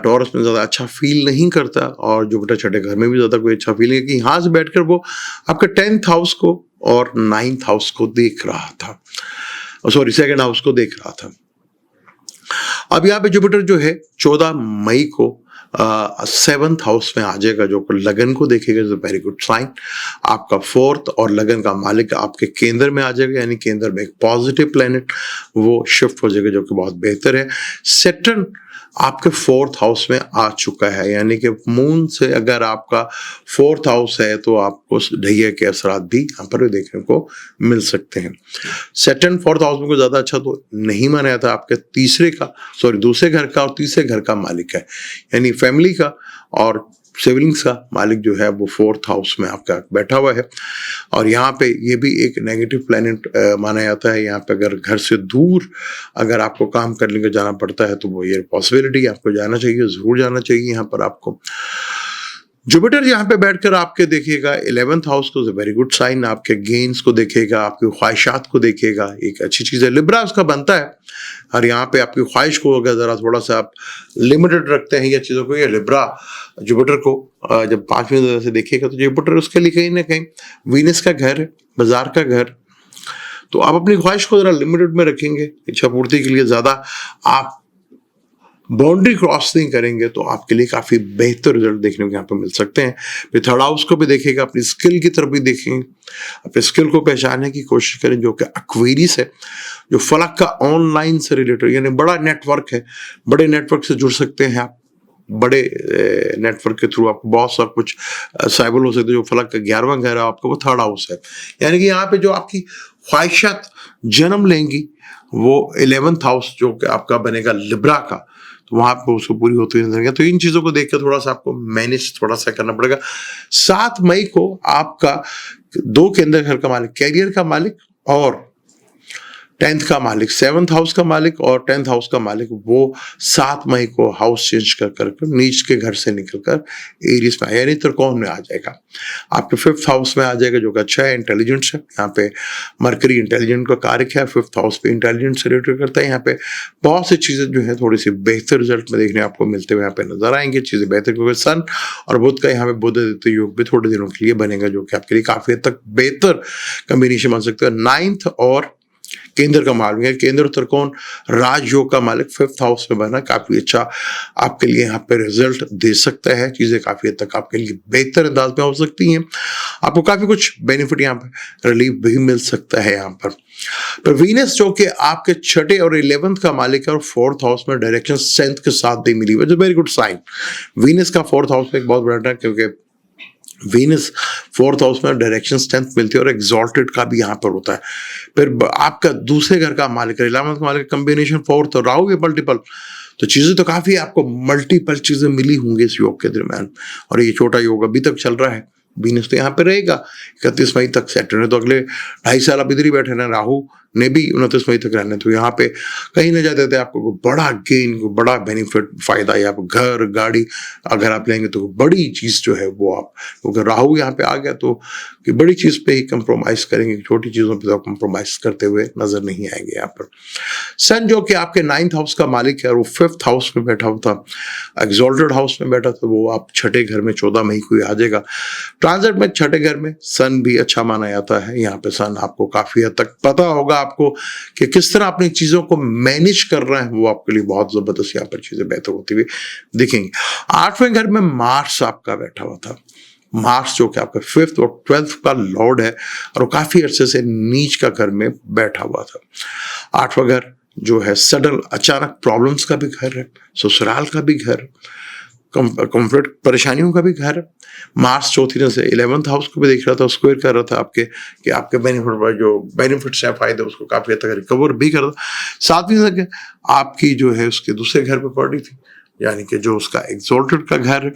टॉरस में ज़्यादा अच्छा फील नहीं करता, और जुपिटर 6ठे घर में भी ज़्यादा कोई अच्छा फील नहीं, कि यहाँ से बैठकर वो आपके 10th हाउस को और 9th हाउस को देख रहा था, सॉरी 2nd हाउस को देख रहा था। अब यहाँ पे जुपिटर जो है 14 मई को सेवंथ हाउस में आ जाएगा, जो कि लगन को देखेगा, is a very good sign. आपका फोर्थ और लगन का मालिक आपके केंद्र में आ जाएगा, यानी केंद्र में एक पॉजिटिव प्लेनेट वो शिफ्ट हो जाएगा, जो कि बहुत बेहतर है। सैटर्न आपके फोर्थ हाउस में आ चुका है, यानी कि मून से अगर आपका फोर्थ हाउस है तो आपको ढैया के असरात भी यहाँ पर देखने को मिल सकते हैं। सैटर्न फोर्थ हाउस में कोई ज्यादा अच्छा तो नहीं माना जाता, आपके दूसरे घर का और तीसरे घर का मालिक है, यानी फैमिली का और सिबलिंग्स का मालिक जो है वो फोर्थ हाउस में आपका बैठा हुआ है। और यहाँ पे ये भी एक नेगेटिव प्लैनेट माना जाता है। यहाँ पे अगर घर से दूर अगर आपको काम करने को जाना पड़ता है तो वो ये पॉसिबिलिटी आपको जाना चाहिए, जरूर जाना चाहिए यहाँ पर आपको। जुपिटर यहाँ पे बैठकर आपके देखेगा 11th हाउस को, वेरी गुड साइन, आपके गेन्स को देखेगा, आपकी ख्वाहिशात को देखेगा, एक अच्छी चीज़ है। लिब्रा उसका बनता है, और यहाँ पे आपकी ख्वाहिश को अगर ज़रा थोड़ा सा आप लिमिटेड रखते हैं ये चीज़ों को, ये लिब्रा जुपिटर को जब 5वीं नज़र से देखेगा तो जुपिटर उसके लिए कहीं ना कहीं वीनस का घर है, बाजार का घर। तो आप अपनी ख्वाहिश को ज़रा लिमिटेड में रखेंगे, इच्छा पूर्ति के लिए ज़्यादा आप बाउंड्री क्रॉस नहीं करेंगे तो आपके लिए काफी बेहतर रिजल्ट देखने को यहाँ पे मिल सकते हैं। फिर थर्ड हाउस को भी देखेगा, अपनी स्किल की तरफ भी देखेंगे, अपने स्किल को पहचानने की कोशिश करें, जो कि एक्वेरियस है, जो फलक का ऑनलाइन से रिलेटेड, यानी बड़ा नेटवर्क है, बड़े नेटवर्क से जुड़ सकते हैं आप, बड़े नेटवर्क के थ्रू आपको बहुत सा कुछ साइबल हो सकते हैं। जो फलक का 11वां घर है आपका वो थर्ड हाउस है, यानी कि यहाँ पे जो आपकी ख्वाहिशात जन्म लेंगी वो 11th हाउस जो कि आपका बनेगा लिब्रा का, तो वहां पर उसको पूरी होती नजर आएगी। तो इन चीजों को देख कर थोड़ा सा आपको मैनेज थोड़ा सा करना पड़ेगा। 7 मई को आपका 2 केंद्र घर का मालिक, कैरियर का मालिक और 10th का मालिक, 7th हाउस का मालिक और 10th हाउस का मालिक, वो 7 मई को हाउस चेंज कर नीच के घर से निकलकर एरियस में यानी त्रिकोण में आ जाएगा। आपके 5th हाउस में आ जाएगा, जो कि अच्छा है, इंटेलिजेंस है। यहाँ पे मरकरी इंटेलिजेंट का कारक है, 5th हाउस पे इंटेलिजेंस से रिलेटेड करता है। यहाँ पे बहुत सी चीजें जो है थोड़ी सी बेहतर रिजल्ट में देखने आपको मिलते हुए यहाँ पे नजर आएंगे, चीजें बेहतर, क्योंकि सन और बुध का यहाँ पे बुध आदित्य योग भी थोड़े दिनों के लिए बनेगा, जो कि आपके लिए काफी हद तक बेहतर कम्बिनेशन बन सकता है। 9th और केंद्र का मालिक है, केंद्र त्रिकोण राजयोग का मालिक 5th हाउस में बना, काफी अच्छा आपके लिए यहाँ पे रिजल्ट दे सकता है। चीजें काफी हद तक आपके लिए बेहतर अंदाज में हो सकती हैं, आपको काफी कुछ बेनिफिट यहाँ पे रिलीफ भी मिल सकता है। यहाँ पर वीनस जो कि आपके 6ठे और 11th का मालिक है और 4th हाउस में डायरेक्शन स्ट्रेंथ के साथ भी मिली हुई है, वेरी गुड साइन। वीनस का 4th हाउस में एक बहुत बड़ा है, क्योंकि वीनस 4th हाउस में डायरेक्शन स्ट्रेंथ मिलती है और एग्जॉल्टेड का भी यहाँ पर होता है। फिर आपका दूसरे घर का मालिक, 11th का मालिक, कॉम्बिनेशन 4th और राहु के मल्टीपल, तो चीजें तो काफी आपको मल्टीपल चीजें मिली होंगी इस योग के दरम्यान। और ये छोटा योग अभी तक चल रहा है, वीनस तो यहाँ पे रहेगा 31 मई तक, सैटर्न है तो अगले 2.5 साल आप इधर ही बैठे ना, राहु ने भी 29 मई तक रहना, तो यहाँ पे कहीं ना जाते थे आपको बड़ा गेन, बड़ा बेनिफिट, फायदा, या आप घर गाड़ी अगर आप लेंगे तो बड़ी चीज जो है वो आप, क्योंकि राहु यहाँ पे आ गया तो कि बड़ी चीज पे ही कंप्रोमाइज करेंगे, छोटी चीजों पे तो कंप्रोमाइज करते हुए नजर नहीं आएंगे। यहाँ पर सन जो कि आपके 9th हाउस का मालिक है और वो 5th हाउस में बैठा हुआ था, एग्जॉल्टेड हाउस में बैठा था, वो आप 6ठे घर में 14 मई को आ जाएगा। ट्रांजिट में 6ठे घर में सन भी अच्छा माना जाता है। यहाँ पे सन आपको काफी हद तक पता होगा आपको कि किस तरह अपनी चीजों को मैनेज कर रहे हैं, वो आपके लिए बहुत जबरदस्त यहाँ पर चीजें बेहतर होती हुई दिखेंगी। 8वें घर में मार्स आपका बैठा हुआ था, मार्स जो कि आपका 5th और 12th का लॉर्ड है और वो काफी अरसे से नीच का घर में बैठा हुआ था। 8वां घर जो है सडन अचानक प्रॉब्लम्स का भी घर है, ससुराल का भी घर, कंफर्ट परेशानियों का भी घर। मार्स चौथी नजर से 11th हाउस को भी देख रहा था, स्क्वायर कर रहा था आपके, कि आपके बेनिफिट पर जो बेनिफिट्स हैं, फायदे, उसको काफी हद तक रिकवर भी कर रहा था। 7वीं जगह आपकी जो है उसके दूसरे घर पर पड़ रही थी, यानी कि जो उसका एग्जॉल्टेड का घर है,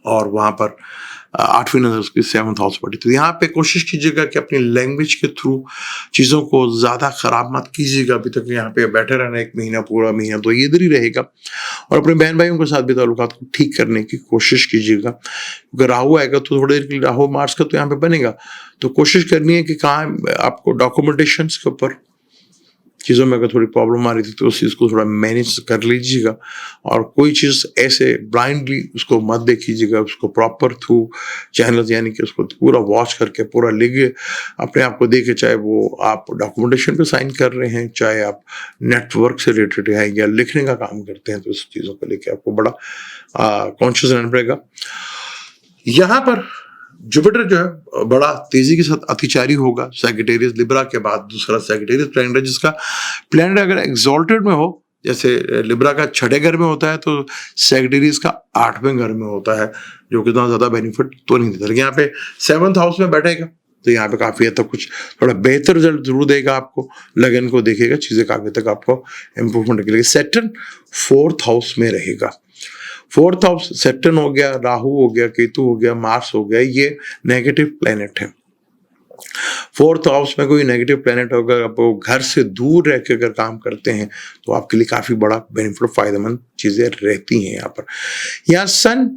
और वहां पर 8वीं नजर उसकी 7th हाउस पड़ी। तो यहाँ पे कोशिश कीजिएगा कि अपनी लैंग्वेज के थ्रू चीज़ों को ज़्यादा ख़राब मत कीजिएगा। अभी तक यहाँ पे बैठे रहना 1 महीना, पूरा महीना तो ये इधर ही रहेगा, और अपने बहन भाइयों के साथ भी ताल्लुकात को ठीक करने की कोशिश कीजिएगा, क्योंकि राहु आएगा तो थोड़ी देर के लिए राहु मार्च का तो यहाँ पे बनेगा, तो कोशिश करनी है कि कहाँ आपको डॉक्यूमेंटेशन के ऊपर चीज़ों में अगर थोड़ी प्रॉब्लम आ रही थी तो उस चीज़ को थोड़ा मैनेज कर लीजिएगा, और कोई चीज़ ऐसे ब्लाइंडली उसको मत देखिएगा, उसको प्रॉपर थ्रू चैनल्स यानी कि उसको पूरा वॉच करके पूरा लिखे अपने आप को देखे, चाहे वो आप डॉक्यूमेंटेशन पे साइन कर रहे हैं, चाहे आप नेटवर्क से रिलेटेड हैं या लिखने का काम करते हैं, तो इस चीज़ों को लेके आपको बड़ा कॉन्शियस रहना पड़ेगा। यहाँ पर जुपिटर जो है बड़ा तेजी के साथ अतिचारी होगा। सैजिटेरियस लिब्रा के बाद दूसरा सैजिटेरियस प्लैनेट है, जिसका प्लैनेट अगर एक्सॉल्टेड में हो, जैसे लिब्रा का 6ठे घर में होता है तो सैजिटेरियस का 8वें घर में होता है, जो कि इतना ज्यादा बेनिफिट तो नहीं देता। लेकिन यहाँ पे 7th हाउस में बैठेगा तो यहाँ पे काफी हद तक कुछ थोड़ा बेहतर रिजल्ट जरूर देगा आपको, लगन को देखेगा, चीजें काफी तक आपको इंप्रूवमेंट रखेगी। सैटर्न 4th हाउस में रहेगा। 4th हाउस सैटर्न हो गया, राहु हो गया, केतु हो गया, मार्स हो गया, ये नेगेटिव प्लेनेट है। 4th हाउस में कोई नेगेटिव प्लेनेट होगा, आप घर से दूर रह के अगर काम करते हैं तो आपके लिए काफी बड़ा बेनिफिट फायदेमंद चीजें रहती हैं। यहाँ पर यहाँ सन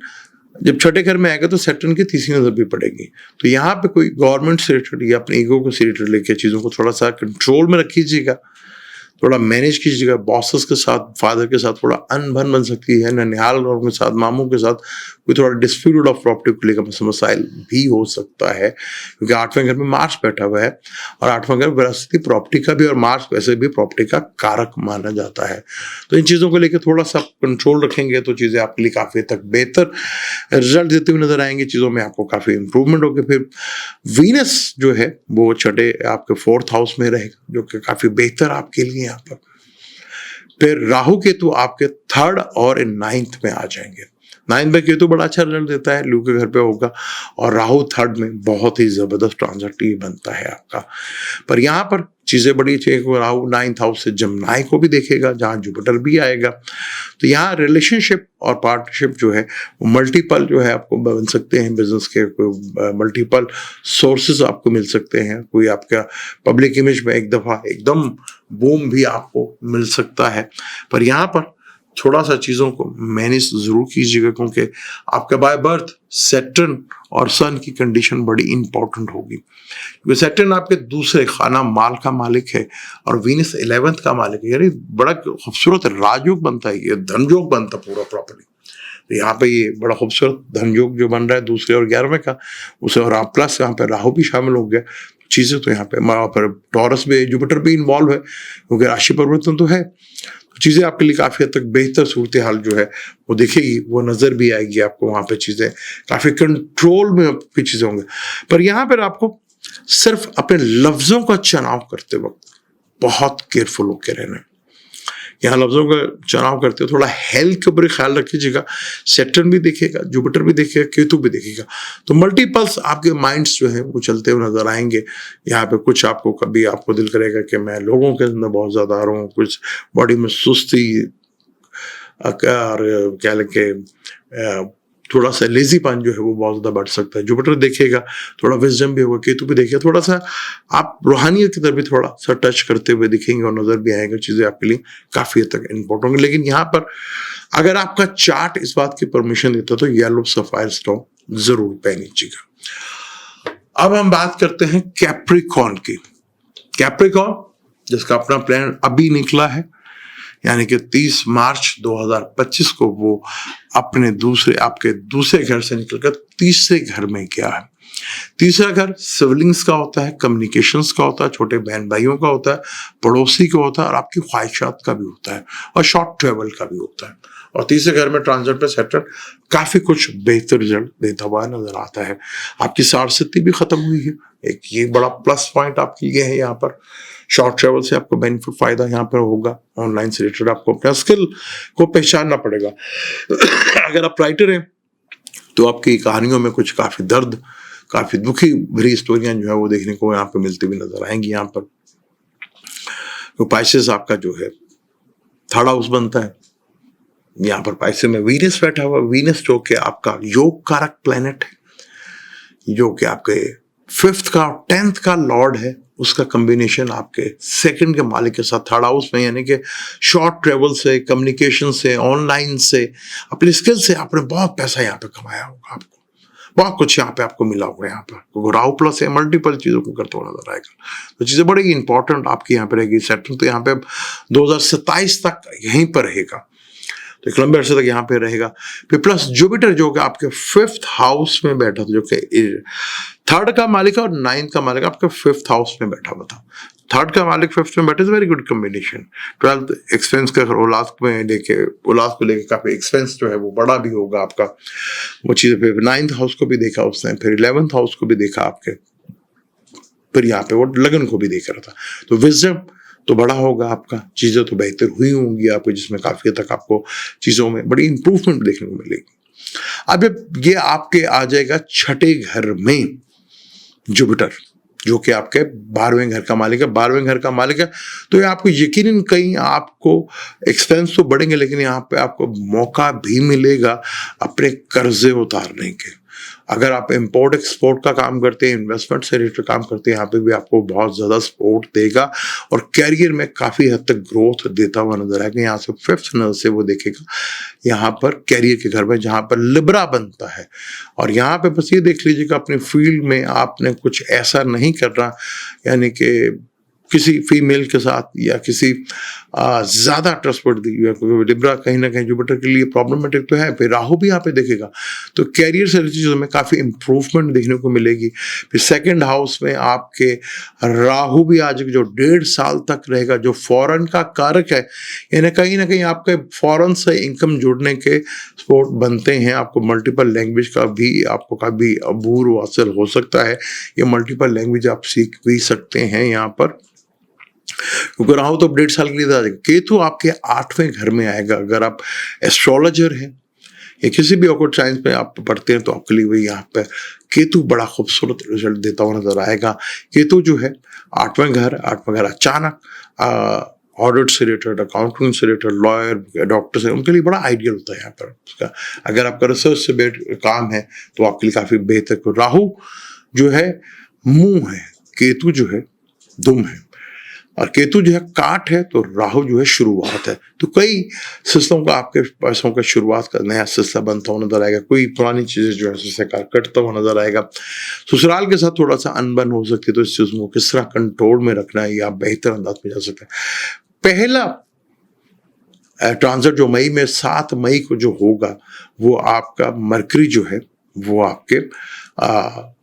जब 6ठे घर में आएगा तो सैटर्न की तीसरी नजर भी पड़ेगी, तो यहाँ पे कोई गवर्नमेंट से रिलेटेड या अपने ईगो को से रिलेटेड लेके चीजों को थोड़ा सा कंट्रोल में रखिएगा, थोड़ा मैनेज कीजिएगा। बॉसेस के साथ, फादर के साथ थोड़ा अनबन बन सकती है, ननिहाल और के साथ, मामू के साथ कोई थोड़ा डिस्प्यूट ऑफ प्रॉपर्टी को लेकर मसाइल भी हो सकता है, क्योंकि 8वें घर में मार्स बैठा हुआ है, और 8वां घर बृहस्पति प्रॉपर्टी का भी, और मार्स वैसे भी प्रॉपर्टी का कारक माना जाता है। तो इन चीज़ों को लेकर थोड़ा सा कंट्रोल रखेंगे तो चीज़ें आपके लिए काफ़ी तक बेहतर रिजल्ट देते हुए नजर आएंगे, चीज़ों में आपको काफ़ी इंप्रूवमेंट होगी। फिर वीनस जो है वो 6ठे आपके 4th हाउस में रहेगा, जो कि काफ़ी बेहतर आपके लिए यहाँ पर। फिर राहु केतु आपके 3rd और 9th में आ जाएंगे। 9th में केतु बड़ा अच्छा रिजल्ट देता है, लू के घर पे होगा, और राहु 3rd में बहुत ही जबरदस्त ट्रांजिट बनता है आपका। पर यहाँ पर चीजें बड़ी अच्छी, राहु 9th हाउस से जमनाई को भी देखेगा, जहाँ जुपिटर भी आएगा, तो यहाँ रिलेशनशिप और पार्टनरशिप जो है वो मल्टीपल जो है आपको बन सकते हैं, बिजनेस के मल्टीपल सोर्सेज आपको मिल सकते हैं, कोई आपका पब्लिक इमेज में एक दफा एकदम बूम भी आपको मिल सकता है। पर यहाँ पर थोड़ा सा चीज़ों को मैनेज जरूर कीजिएगा, क्योंकि आपका बाय बर्थ सैटर्न और सन की कंडीशन बड़ी इंपॉर्टेंट होगी, क्योंकि सैटर्न आपके दूसरे खाना माल का मालिक है, और वीनस 11th का मालिक है, यानी बड़ा खूबसूरत राजयोग बनता है, ये धनयोग बनता पूरा प्रॉपर्ली। तो यहाँ पे ये बड़ा खूबसूरत धनयोग जो बन रहा है दूसरे और 11वें का, उसे, और प्लस यहाँ पे राहु भी शामिल हो गया, चीज़ें तो यहाँ पे टॉरस में जुपिटर भी इन्वॉल्व है, क्योंकि राशि परिवर्तन तो है, चीज़ें आपके लिए काफ़ी हद तक बेहतर सूरत हाल जो है वो दिखेगी, वो नज़र भी आएगी आपको। वहाँ पे चीज़ें काफ़ी कंट्रोल में आपकी चीज़ें होंगी। पर यहाँ पर आपको सिर्फ अपने लफ्ज़ों का चुनाव करते वक्त बहुत केयरफुल होकर रहना है। यहाँ लफ्ज़ों का चुनाव करते हो थोड़ा हेल्थ के ऊपर ख्याल रखिएगा। सैटर्न भी देखेगा, जुपिटर भी देखेगा, केतु भी देखेगा, तो मल्टीपल्स आपके माइंड्स जो है वो चलते हुए नजर आएंगे। यहाँ पे कुछ आपको कभी आपको दिल करेगा कि मैं लोगों के अंदर बहुत ज़्यादा आ रहा हूँ, कुछ बॉडी में सुस्ती और क्या लगे थोड़ा सा लेजीपन जो है वो बहुत ज़्यादा बढ़ सकता है। जुपिटर देखेगा, थोड़ा विजडम भी होगा, केतु भी देखेगा, थोड़ा सा आप रूहानियत की तरफ भी थोड़ा सा टच करते हुए दिखेंगे और नज़र भी आएगा, चीज़ें आपके लिए काफ़ी हद तक इम्पोर्टेंट होंगी। लेकिन यहाँ पर अगर आपका चार्ट इस बात की परमिशन देता तो येलो सफायर स्टोन जरूर पहनीजिएगा। अब हम बात करते हैं कैप्रिकॉर्न की। कैप्रिकॉर्न जिसका अपना प्लान अभी निकला है, यानी कि 30 मार्च 2025 को वो अपने आपके दूसरे घर से निकलकर तीसरे घर में गया है। तीसरा घर सिबलिंग्स का होता है, कम्युनिकेशंस का होता है, छोटे बहन भाइयों का होता है, पड़ोसी का होता है, और आपकी ख्वाहिशात का भी होता है, और शॉर्ट ट्रेवल का भी होता है। और तीसरे घर में ट्रांजिट पे सैटर्न काफी कुछ बेहतर रिजल्ट देता हुआ नजर आता है। आपकी सारस्वती भी खत्म हुई है, एक ये बड़ा प्लस पॉइंट आपके लिए है। यहाँ पर शॉर्ट ट्रेवल से आपको बेनिफिट फायदा यहाँ पर होगा। ऑनलाइन से रिलेटेड आपको अपना स्किल को पहचानना पड़ेगा। अगर आप राइटर हैं तो आपकी कहानियों में कुछ काफी दर्द, काफी दुखी भरी स्टोरियां जो है वो देखने को यहाँ पे मिलती हुई नजर आएंगी। यहाँ पर तो पाइसेस आपका जो है 3rd हाउस बनता है। यहाँ पर पाइसेस में वीनस बैठा हुआ, वीनस जो कि आपका योग कारक प्लेनेट है, जो कि आपके 5th का 10th का लॉर्ड है, उसका कॉम्बिनेशन आपके 2nd के मालिक के साथ 3rd हाउस में, यानी कि शॉर्ट ट्रेवल से, कम्युनिकेशन से, ऑनलाइन से, अपने स्किल से आपने बहुत पैसा यहाँ पे कमाया होगा। आपको बहुत कुछ यहाँ पे आपको मिला होगा यहाँ पर, क्योंकि राहु प्लस है, मल्टीपल चीजों को करते हुए नजर आएगा। तो चीजें बड़ी इंपॉर्टेंट आपकी यहाँ पे रहेगी। सैटर्न तो यहाँ पे 2027 तक यहीं पर रहेगा, तो एक लंबे अरसे तक यहाँ पे रहेगा। फिर प्लस जुपिटर जो कि आपके 5th हाउस में बैठा था, जो कि 3rd का मालिक है और 9th का मालिक आपके 5th हाउस में बैठा हुआ था। 3rd का मालिक 5th में बैठे, very good combination. 12th expense का उल्लास में लेके, उल्लास को लेके काफी एक्सपेंस जो है वो बड़ा भी होगा आपका, वो चीजें। फिर 9th हाउस को भी देखा उसने, फिर 11th हाउस को भी देखा आपके, फिर यहाँ पे वो लगन को भी देख रहा था। तो विजडम तो बड़ा होगा आपका, चीजें तो बेहतर हुई होंगी आपको, जिसमें काफी हद तक आपको चीजों में बड़ी इंप्रूवमेंट देखने को मिलेगी। अब ये आपके आ जाएगा 6ठे घर में जुपिटर, जो कि आपके 12वें घर का मालिक है। 12वें घर का मालिक है तो ये आपको यकीनन कहीं आपको एक्सपेंस तो बढ़ेंगे, लेकिन यहाँ पे आपको मौका भी मिलेगा अपने कर्जे उतारने के। अगर आप इंपोर्ट एक्सपोर्ट का काम करते हैं, इन्वेस्टमेंट से रिलेटेड काम करते हैं, यहाँ पे भी आपको बहुत ज्यादा सपोर्ट देगा और कैरियर में काफी हद तक ग्रोथ देता हुआ नजर आएगा। यहाँ से 5th नजर से वो देखेगा यहाँ पर कैरियर के घर में, जहाँ पर लिब्रा बनता है। और यहाँ पे बस ये देख लीजिएगा अपनी फील्ड में आपने कुछ ऐसा नहीं करना, यानी कि किसी फीमेल के साथ या किसी ज्यादा ट्रस्टवर्दी, लिब्रा कहीं ना कहीं जुपिटर के लिए प्रॉब्लमेटिक तो है। फिर राहु भी यहाँ पे देखेगा, तो कैरियर से रिलेटेड चीजों में काफी इंप्रूवमेंट देखने को मिलेगी। फिर 2nd हाउस में आपके राहु भी आज जो 1.5 साल तक रहेगा, जो फॉरेन का कारक है, यानी कहीं ना कहीं आपके फॉरेन से इनकम जुड़ने के स्पोर्ट बनते हैं। आपको मल्टीपल लैंग्वेज का भी आपको काफी अबूर हासिल हो सकता है, ये मल्टीपल लैंग्वेज आप सीख भी सकते हैं यहाँ पर, क्योंकि राहु तो 1.5 साल के लिए आ जाएगा। केतु आपके 8वें घर में आएगा। अगर आप एस्ट्रोलॉजर हैं या किसी भी ऑकल्ट साइंस में आप पढ़ते हैं, तो आपके लिए भी यहाँ पे केतु बड़ा खूबसूरत रिजल्ट देता हुआ नजर आएगा। केतु जो है 8वें घर अचानक ऑडिट से रिलेटेड, अकाउंटिंग से रिलेटेड, लॉयर, डॉक्टर से, उनके लिए बड़ा आइडियल होता है यहाँ पर उसका। अगर आपका रिसर्च से काम है तो आपके लिए काफी बेहतर। राहु जो है मुंह है, केतु जो है दुम है, और केतु जो है काट है, तो राहु जो है शुरुआत है। तो कई सिलसिलों का आपके पैसों का शुरुआत का नया सिलसिला बनता हुआ नजर आएगा। कोई पुरानी चीजें जो है सिलसिला कटता हुआ नजर आएगा। ससुराल के साथ थोड़ा सा अनबन हो सकती है, तो इस चीज को किस तरह कंट्रोल में रखना है, या बेहतर अंदाज में जा सकता है। पहला ट्रांजिट जो मई में 7 मई को जो होगा, वो आपका मरकरी जो है वो आपके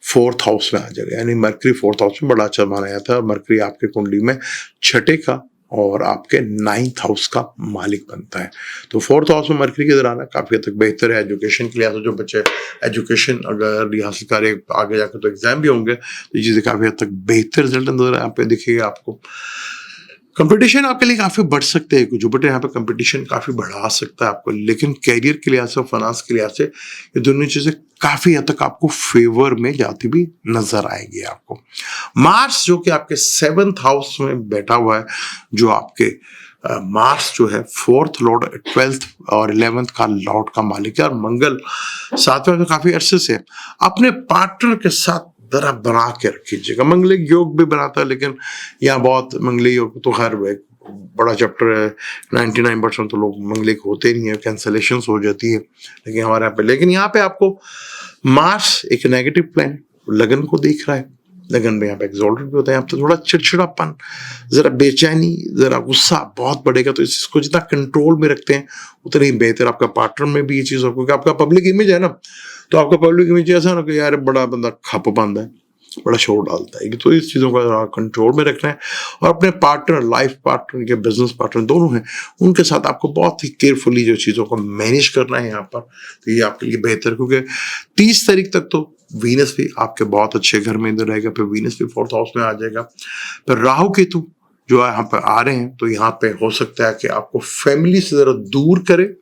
4th हाउस में आ जाएगा। यानी मरकरी 4th हाउस में बड़ा अच्छा माना जाता है। मरकरी आपके कुंडली में 6ठे का और आपके 9th हाउस का मालिक बनता है। तो 4th हाउस में मरकरी के दौरान काफी हद तक बेहतर है एजुकेशन के लिए। तो जो बच्चे एजुकेशन अगर हासिल करें आगे जाकर, तो एग्जाम भी होंगे, तो ये चीजें काफी हद तक बेहतर रिजल्ट नजर यहाँ पे दिखेगा आपको। कंपटीशन आपके लिए काफी बढ़ सकते हैं, जुपिटर यहाँ पे कंपटीशन काफी बढ़ा सकता है आपको, लेकिन कैरियर के लिहाज से, फाइनेंस के लिहाज से, ये दोनों चीजें काफी हद तक आपको फेवर में जाती भी नजर आएगी आपको। मार्स जो कि आपके 7th हाउस में बैठा हुआ है, जो आपके मार्स जो है 4th लॉर्ड, 12th और 11th का लॉर्ड का मालिक है, और मंगल 7वें में काफी अरसे से अपने पार्टनर के साथ जरा बना के रखिएगा। मंगलिक योग भी बनाता है, लेकिन यहाँ बहुत मंगलिक योग तो खैर बड़ा चैप्टर है। 99% तो लोग मंगलिक होते नहीं है, कैंसलेशंस हो जाती है, लेकिन हमारे यहाँ पे, लेकिन यहाँ पे आपको मार्स एक नेगेटिव प्लान लगन को देख रहा है। लगन में यहाँ पे एक्सॉल्टेड भी होता है, यहाँ पे थोड़ा चिड़चिड़ापन, जरा बेचैनी, जरा गुस्सा बहुत बढ़ेगा। तो इसको जितना कंट्रोल में रखते हैं उतना ही बेहतर। आपका पार्टनर में भी ये चीज हो, क्योंकि आपका पब्लिक इमेज है ना, तो आपका पब्लिक इमेज ऐसा ना कि यार बड़ा बंदा खप पाता है, बड़ा शोर डालता है। तो इस चीजों का कंट्रोल में रखना है, और अपने पार्टनर, लाइफ पार्टनर के बिजनेस पार्टनर दोनों हैं, उनके साथ आपको बहुत ही केयरफुली जो चीजों को मैनेज करना है यहाँ पर। तो ये आपके लिए बेहतर, क्योंकि 30 तारीख तक तो वीनस भी आपके बहुत अच्छे घर में इधर रहेगा। फिर वीनस भी 4th हाउस में आ जाएगा। फिर राहु केतु जो यहाँ पर आ रहे हैं, तो यहाँ पे हो सकता है कि आपको फैमिली से जरा दूर करे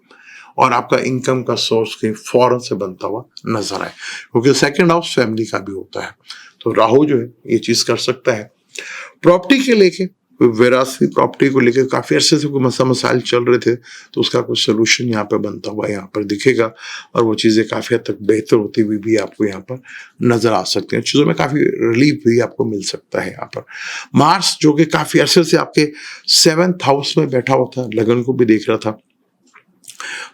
और आपका इनकम का सोर्स कहीं फॉरेन से बनता हुआ नजर आए, क्योंकि 2nd हाउस फैमिली का भी होता है। तो राहु जो है ये चीज कर सकता है। प्रॉपर्टी के लेके, विरासती प्रॉपर्टी को लेकर काफी अरसे से कोई मसाइल चल रहे थे, तो उसका कुछ सोल्यूशन यहाँ पे बनता हुआ यहाँ पर दिखेगा, और वो चीजें काफी हद तक बेहतर होती हुई भी आपको यहाँ पर नजर आ सकते हैं। चीजों में काफी रिलीफ भी आपको मिल सकता है यहाँ पर। मार्स जो कि काफी अरसे से आपके 7th हाउस में बैठा हुआ था, लगन को भी देख रहा था,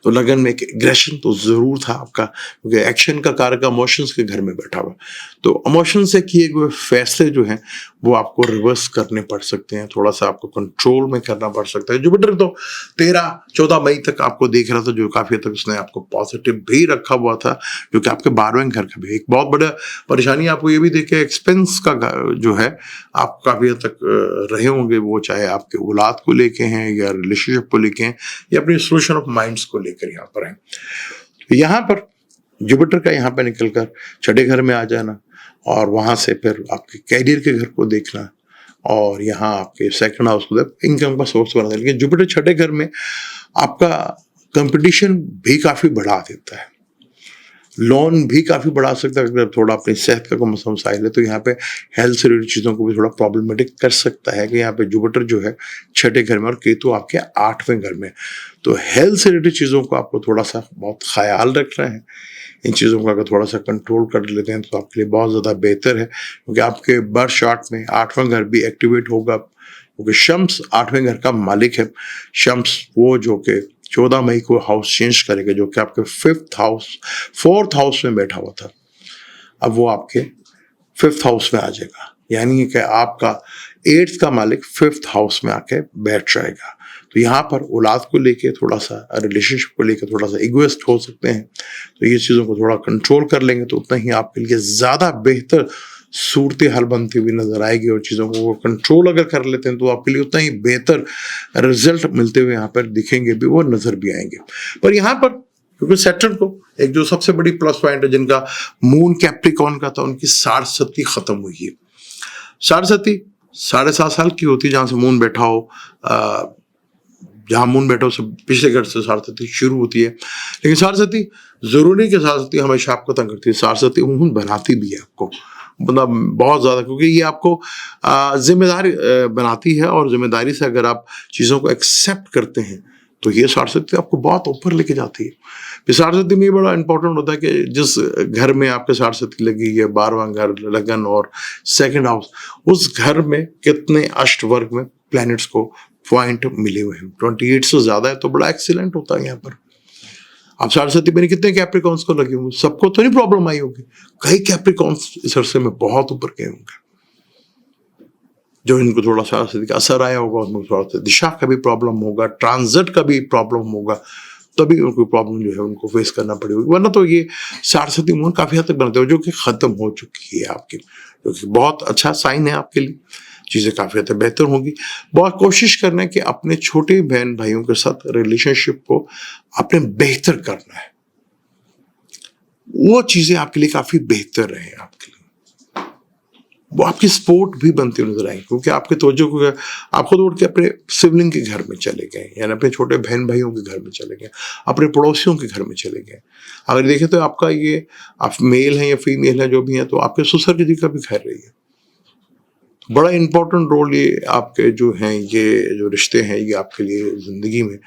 तो लगन में एक एग्रेशन तो जरूर था आपका, क्योंकि एक्शन का कारक इमोशंस के घर में बैठा हुआ। तो इमोशन से किए हुए फैसले जो हैं वो आपको रिवर्स करने पड़ सकते हैं, थोड़ा सा आपको कंट्रोल में करना पड़ सकता है। जुपिटर तो 13-14 मई तक आपको देख रहा था, जो काफी हद तक उसने आपको पॉजिटिव भी रखा हुआ था, जो कि आपके 12वें घर का भी एक बहुत बड़ा परेशानी आपको ये भी देखे, एक्सपेंस का जो है आप काफी हद तक रहे होंगे, वो चाहे आपके औलाद को लेके हैं या रिलेशनशिप को लेके हैं या अपनी सोल्यूशन ऑफ माइंड्स को लेकर यहाँ पर है। यहाँ पर जुपिटर का यहाँ पे निकलकर छठे घर में आ जाना और वहां से फिर आपके कैरियर के घर को देखना और यहाँ आपके सेकंड हाउस को इनकम का सोर्स बना देना। लेकिन जुपिटर छठे घर में आपका कंपटीशन भी काफी बढ़ा देता है, लोन भी काफी बढ़ा सकता है। अगर थोड़ा अपनी सेहत का कोई मसाइल है तो यहाँ पे हेल्थ से रिलेटेड चीजों को भी थोड़ा प्रॉब्लमेटिक कर सकता है कि यहाँ पे जुपिटर जो है छठे घर में और केतु आपके 8वें घर में। तो हेल्थ से रिलेटेड चीजों को आपको थोड़ा सा बहुत ख्याल रखना है। इन चीज़ों का अगर थोड़ा सा कंट्रोल कर लेते हैं तो आपके लिए बहुत ज़्यादा बेहतर है, क्योंकि आपके बर्थ चार्ट में 8वां घर भी एक्टिवेट होगा, क्योंकि शम्स 8वें घर का मालिक है। शम्स वो जो कि 14 मई को हाउस चेंज करेगा, जो कि आपके 4th हाउस में बैठा हुआ था, अब वो आपके 5th हाउस में आ जाएगा, यानी कि आपका 8th का मालिक 5th हाउस में आके बैठ जाएगा। तो यहाँ पर औलाद को लेके थोड़ा सा, रिलेशनशिप को लेके थोड़ा सा इगोइस्ट हो सकते हैं। तो ये चीज़ों को थोड़ा कंट्रोल कर लेंगे तो उतना ही आपके लिए ज़्यादा बेहतर सूरत हाल बनती हुई नजर आएगी, और चीज़ों को कंट्रोल अगर कर लेते हैं तो आपके लिए उतना ही बेहतर रिजल्ट मिलते हुए यहाँ पर दिखेंगे भी, वो नजर भी आएंगे। पर यहाँ पर क्योंकि सैटर्न को एक जो सबसे बड़ी प्लस पॉइंट है, जिनका मून कैप्रिकॉर्न का था, उनकी साढ़सती खत्म हुई है। साढ़सती 7.5 साल की होती है, जहाँ से मून बैठा हो, जहाँ मून बैठा हो पिछले घर से साढ़सती शुरू होती है। लेकिन साढ़सती जरूरी के साढ़सती हमेशा आपको तंग करती है, साढ़सती मून बनाती भी है आपको, मतलब बहुत ज़्यादा, क्योंकि ये आपको जिम्मेदारी बनाती है, और जिम्मेदारी से अगर आप चीज़ों को एक्सेप्ट करते हैं तो ये साढ़सती आपको बहुत ऊपर लेके जाती है। साढ़सती में ये बड़ा इंपॉर्टेंट होता है कि जिस घर में आपके साढ़सती लगी है, 12वां घर लगन और सेकंड हाउस, उस घर में कितने अष्टवर्ग में प्लैनेट्स को पॉइंट मिले हुए हैं। 28 से ज्यादा है तो बड़ा एक्सीलेंट होता है यहाँ पर। अब साढ़सती में कितने कैप्रिकॉर्न्स को लगे होंगे, सबको तो नहीं प्रॉब्लम आई होगी, कई कैप्रिकॉर्न्स इस अरसे में बहुत ऊपर गए होंगे, जो इनको थोड़ा साढ़सती का असर आया होगा, उनको थोड़ा सा दिशा का भी प्रॉब्लम होगा, ट्रांजिट का भी प्रॉब्लम होगा, तभी उनको प्रॉब्लम जो है उनको फेस करना पड़ी होगी। वरना तो ये साढ़सती मून काफी हद तक बनते हो, जो कि खत्म हो चुकी है आपकी, जो कि बहुत अच्छा साइन है आपके लिए। चीज़ें काफ़ी हद तक बेहतर होंगी। बहुत कोशिश करना है कि अपने छोटे बहन भाइयों के साथ रिलेशनशिप को आपने बेहतर करना है, वो चीज़ें आपके लिए काफ़ी बेहतर रहे आपके लिए, वो आपकी सपोर्ट भी बनती हुई नजर आएगी, क्योंकि आपके तवज्जो को आप खुद उठ के अपने सिबलिंग के घर में चले गए, यानी अपने छोटे बहन भाइयों के घर में चले गए, अपने पड़ोसियों के घर में चले गए। अगर देखें तो आपका ये, आप मेल हैं या फीमेल हैं जो भी हैं, तो आपके ससुर जी का भी घर रही है। बड़ा इंपॉर्टेंट रोल ये आपके जो हैं, ये जो रिश्ते हैं, ये आपके लिए ज़िंदगी में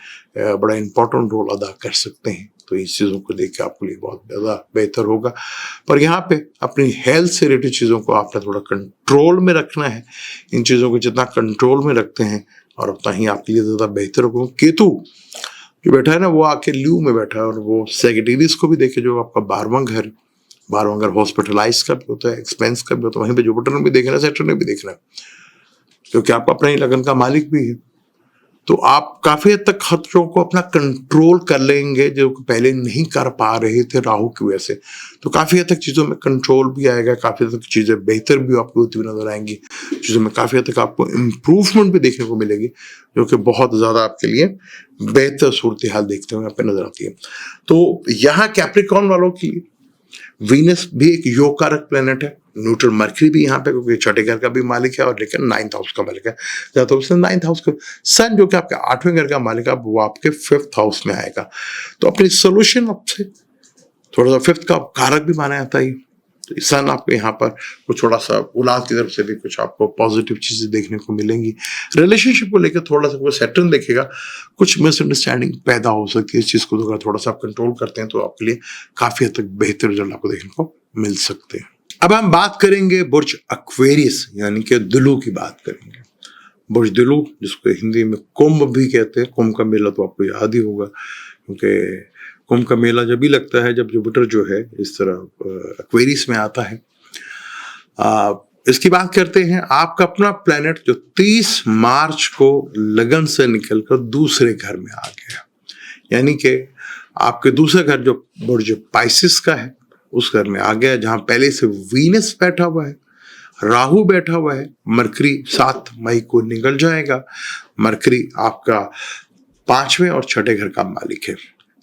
बड़ा इंपॉर्टेंट रोल अदा कर सकते हैं। तो इस चीज़ों को देख के आपके लिए बहुत ज़्यादा बेहतर होगा। पर यहाँ पे अपनी हेल्थ से रिलेटेड चीज़ों को आपने थोड़ा कंट्रोल में रखना है। इन चीज़ों को जितना कंट्रोल में रखते हैं और उतना ही आपके लिए ज़्यादा बेहतर होगा। केतु जो बैठा है ना, वो आके ल्यू में बैठा है, और वो सेगिटेरियस को भी देखे, जो आपका 12वां घर, 12वां घर हॉस्पिटलाइज का भी होता है, एक्सपेंस का भी होता है, वहीं पे जुपिटर ने भी देखना है, सैटर्न ने भी देखना है, क्योंकि आपका अपना ही लगन का मालिक भी है। तो आप काफी हद तक खर्चों को अपना कंट्रोल कर लेंगे, जो पहले नहीं कर पा रहे थे राहु की वजह से। तो काफी हद तक चीजों में कंट्रोल भी आएगा, काफी हद तक चीजें बेहतर भी आपको होती हुई नजर आएंगी, चीजों में काफी हद तक आपको इम्प्रूवमेंट भी देखने को मिलेगी, जो कि बहुत ज्यादा आपके लिए बेहतर सूरत हाल देखते हुए यहाँ पे नजर आती है। तो यहाँ कैप्रिकॉर्न वालों की वीनस भी एक योग कारक प्लेनेट है, न्यूट्रल मरकरी भी यहाँ पे, क्योंकि छठे घर का भी मालिक है और लेकिन 9th हाउस का मालिक है, तो उसने 9th हाउस का सन जो कि आपके 8वें घर का मालिक है, वो आपके 5th हाउस में आएगा। तो अपनी सोल्यूशन आपसे थोड़ा सा 5th का कारक भी माना जाता है। तो सन आपको यहाँ पर कुछ थोड़ा सा औलाद की तरफ से भी कुछ आपको पॉजिटिव चीजें देखने को मिलेंगी। रिलेशनशिप को लेकर थोड़ा सा कोई सैटर्न देखेगा, कुछ मिसअंडरस्टैंडिंग पैदा हो सकती है। इस चीज को अगर थोड़ा सा आप कंट्रोल करते हैं तो आपके लिए काफी हद तक बेहतर रिजल्ट आपको देखने को मिल सकते हैं। अब हम बात करेंगे बुर्ज एक्वेरियस यानी कि दुलू की बात करेंगे। बुजदिलू, जिसको हिंदी में कुंभ भी कहते हैं। कुंभ का मेला तो आपको याद ही होगा, क्योंकि कुंभ का मेला जब भी लगता है जब जुपिटर जो है इस तरह एक्वेरियस में आता है। इसकी बात करते हैं, आपका अपना प्लेनेट जो 30 मार्च को लगन से निकलकर दूसरे घर में आ गया, यानी कि आपके दूसरा घर जो बुर्ज पाइसिस का है उस घर में आ गया, जहां पहले से वीनस बैठा हुआ है, राहु बैठा हुआ है। मरकरी 7 मई को निकल जाएगा। मरकरी आपका 5वें और 6ठे घर का मालिक है।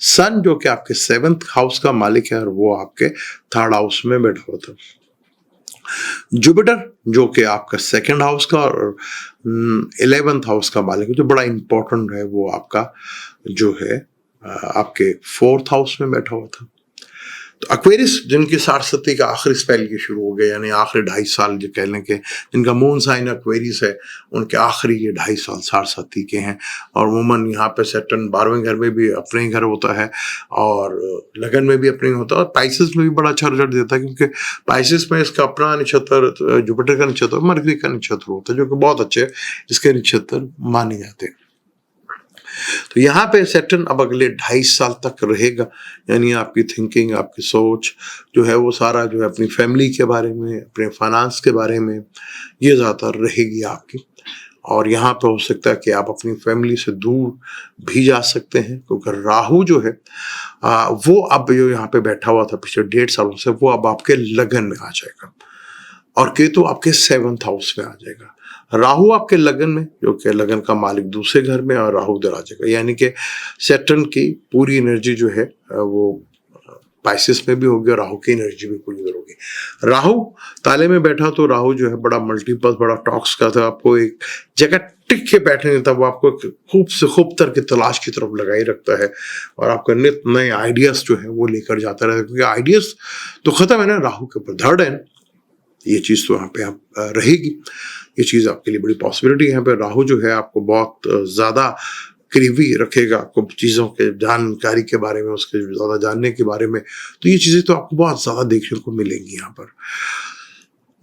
सन जो कि आपके 7th हाउस का मालिक है और वो आपके 3rd हाउस में बैठा हुआ था। जुपिटर जो कि आपका 2nd हाउस का और 11th हाउस का मालिक है, जो बड़ा इंपॉर्टेंट है, वो आपका जो है आपके 4th हाउस में बैठा हुआ था। तो एक्वेरियस जिनकी सारस्वती का आखिरी स्पेल ये शुरू हो गया, यानी आखिरी 2.5 साल जो कह लें कि जिनका मून साइन एक्वेरियस है, उनके आखिरी ये 2.5 साल सारस्वती के हैं। और अमूमन यहाँ पे सैटर्न 12वें घर में भी अपने ही घर होता है और लगन में भी अपने ही होता है, और पाइसिस में भी बड़ा अच्छा रिजल्ट देता है, क्योंकि पाइसिस में इसका अपना नक्षत्र जुपिटर का नक्षत्र, मरकरी का नक्षत्र होता है, जो कि बहुत अच्छे इसके नक्षत्र माने जाते हैं। तो यहाँ पे सैटर्न अब अगले 2.5 साल तक रहेगा, यानी आपकी थिंकिंग, आपकी सोच जो है वो सारा जो है अपनी फैमिली के बारे में, अपने फाइनेंस के बारे में ये ज़्यादातर रहेगी आपकी। और यहाँ पे हो सकता है कि आप अपनी फैमिली से दूर भी जा सकते हैं, क्योंकि राहु जो है वो अब जो यहाँ पे बैठा हुआ था पिछले 1.5 सालों से, वो अब आपके लगन में आ जाएगा और केतु आपके 7th हाउस में आ जाएगा। राहु आपके लगन में, जो कि लगन का मालिक दूसरे घर में, और राहु उधर आ जाएगा, यानी कि सैटर्न की पूरी एनर्जी जो है वो पाइसिस में भी होगी और राहु की एनर्जी भी पूरी उधर होगी। राहु ताले में बैठा तो राहु जो है बड़ा मल्टीपल, बड़ा टॉक्स का था, आपको एक जगह टिक के बैठने देता, वो आपको खूब से खूब तर की तलाश की तरफ लगाई रखता है और आपका नित नए आइडियाज जो है वो लेकर जाता रहता है, क्योंकि आइडियाज तो खत्म है ना राहु के ऊपर, थर्ड है, ये चीज़ तो यहाँ पे आप रहेगी। ये चीज़ आपके लिए बड़ी पॉसिबिलिटी है। यहाँ पे राहु जो है आपको बहुत ज़्यादा करीबी रखेगा, आपको चीज़ों के जानकारी के बारे में, उसके ज़्यादा जानने के बारे में, तो ये चीज़ें तो आपको बहुत ज़्यादा देखने को मिलेंगी। यहाँ पर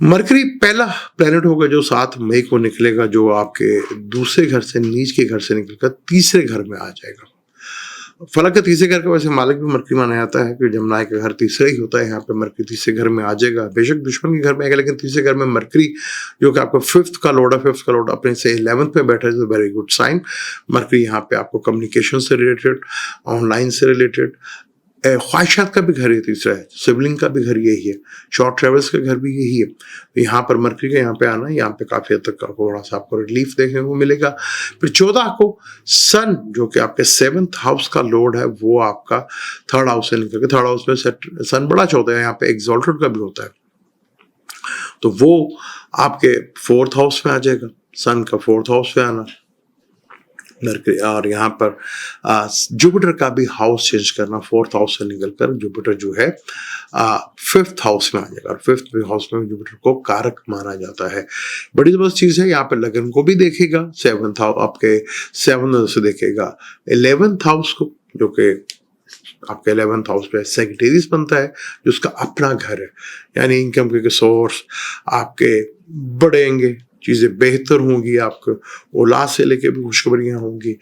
मरकरी पहला प्लेनेट होगा जो 7 मई को निकलेगा, जो आपके दूसरे घर से, नीच के घर से निकलकर तीसरे घर में आ जाएगा। फलक के तीसरे घर का वैसे मालिक भी मरकरी माना जाता है, कि जमनाय का घर तीसरा ही होता है। यहाँ पे मरकरी तीसरे घर में आ जाएगा, बेशक दुश्मन के घर में आएगा, लेकिन तीसरे घर में मरकरी जो कि आपका 5th का लॉर्ड है, 5th का लॉर्ड अपने से 11th पे बैठा है, तो वेरी गुड साइन। मरकरी यहाँ पे आपको कम्युनिकेशन से रिलेटेड, ऑनलाइन से रिलेटेड, ख्वाहिशात का भी घर ये तीसरा है, सिबलिंग का भी घर यही है, शॉर्ट ट्रेवल्स का घर भी यही है। तो यहाँ पर मरकरी का यहाँ पे आना, यहाँ पे काफ़ी हद तक थोड़ा सा आपको रिलीफ देखने को मिलेगा। फिर 14 को सन जो कि आपके 7th हाउस का लॉर्ड है, वो आपका 3rd हाउस से निकल के, 3rd हाउस में सन बड़ा अच्छा होता है, यहाँ पे एक्सॉल्टेड का भी होता है, तो वो आपके 4th हाउस में आ जाएगा। सन का 4th हाउस में आना, और यहाँ पर जुपिटर का भी हाउस चेंज करना, 4th हाउस से निकलकर जुपिटर जो है 5th हाउस में आ जाएगा, और 5th हाउस में जुपिटर को कारक माना जाता है। बड़ी जबरदस्त चीज़ है। यहाँ पे लगन को भी देखेगा, 7th हाउस आपके 7th से देखेगा 11th हाउस को, जो कि आपके 11th हाउस पे सेक्रेटरीज बनता है, जो उसका अपना घर है, यानी इनकम के सोर्स आपके बढ़ेंगे, चीज़ें बेहतर होंगी, आपको औलाद से लेके भी खुशखबरियाँ होंगी,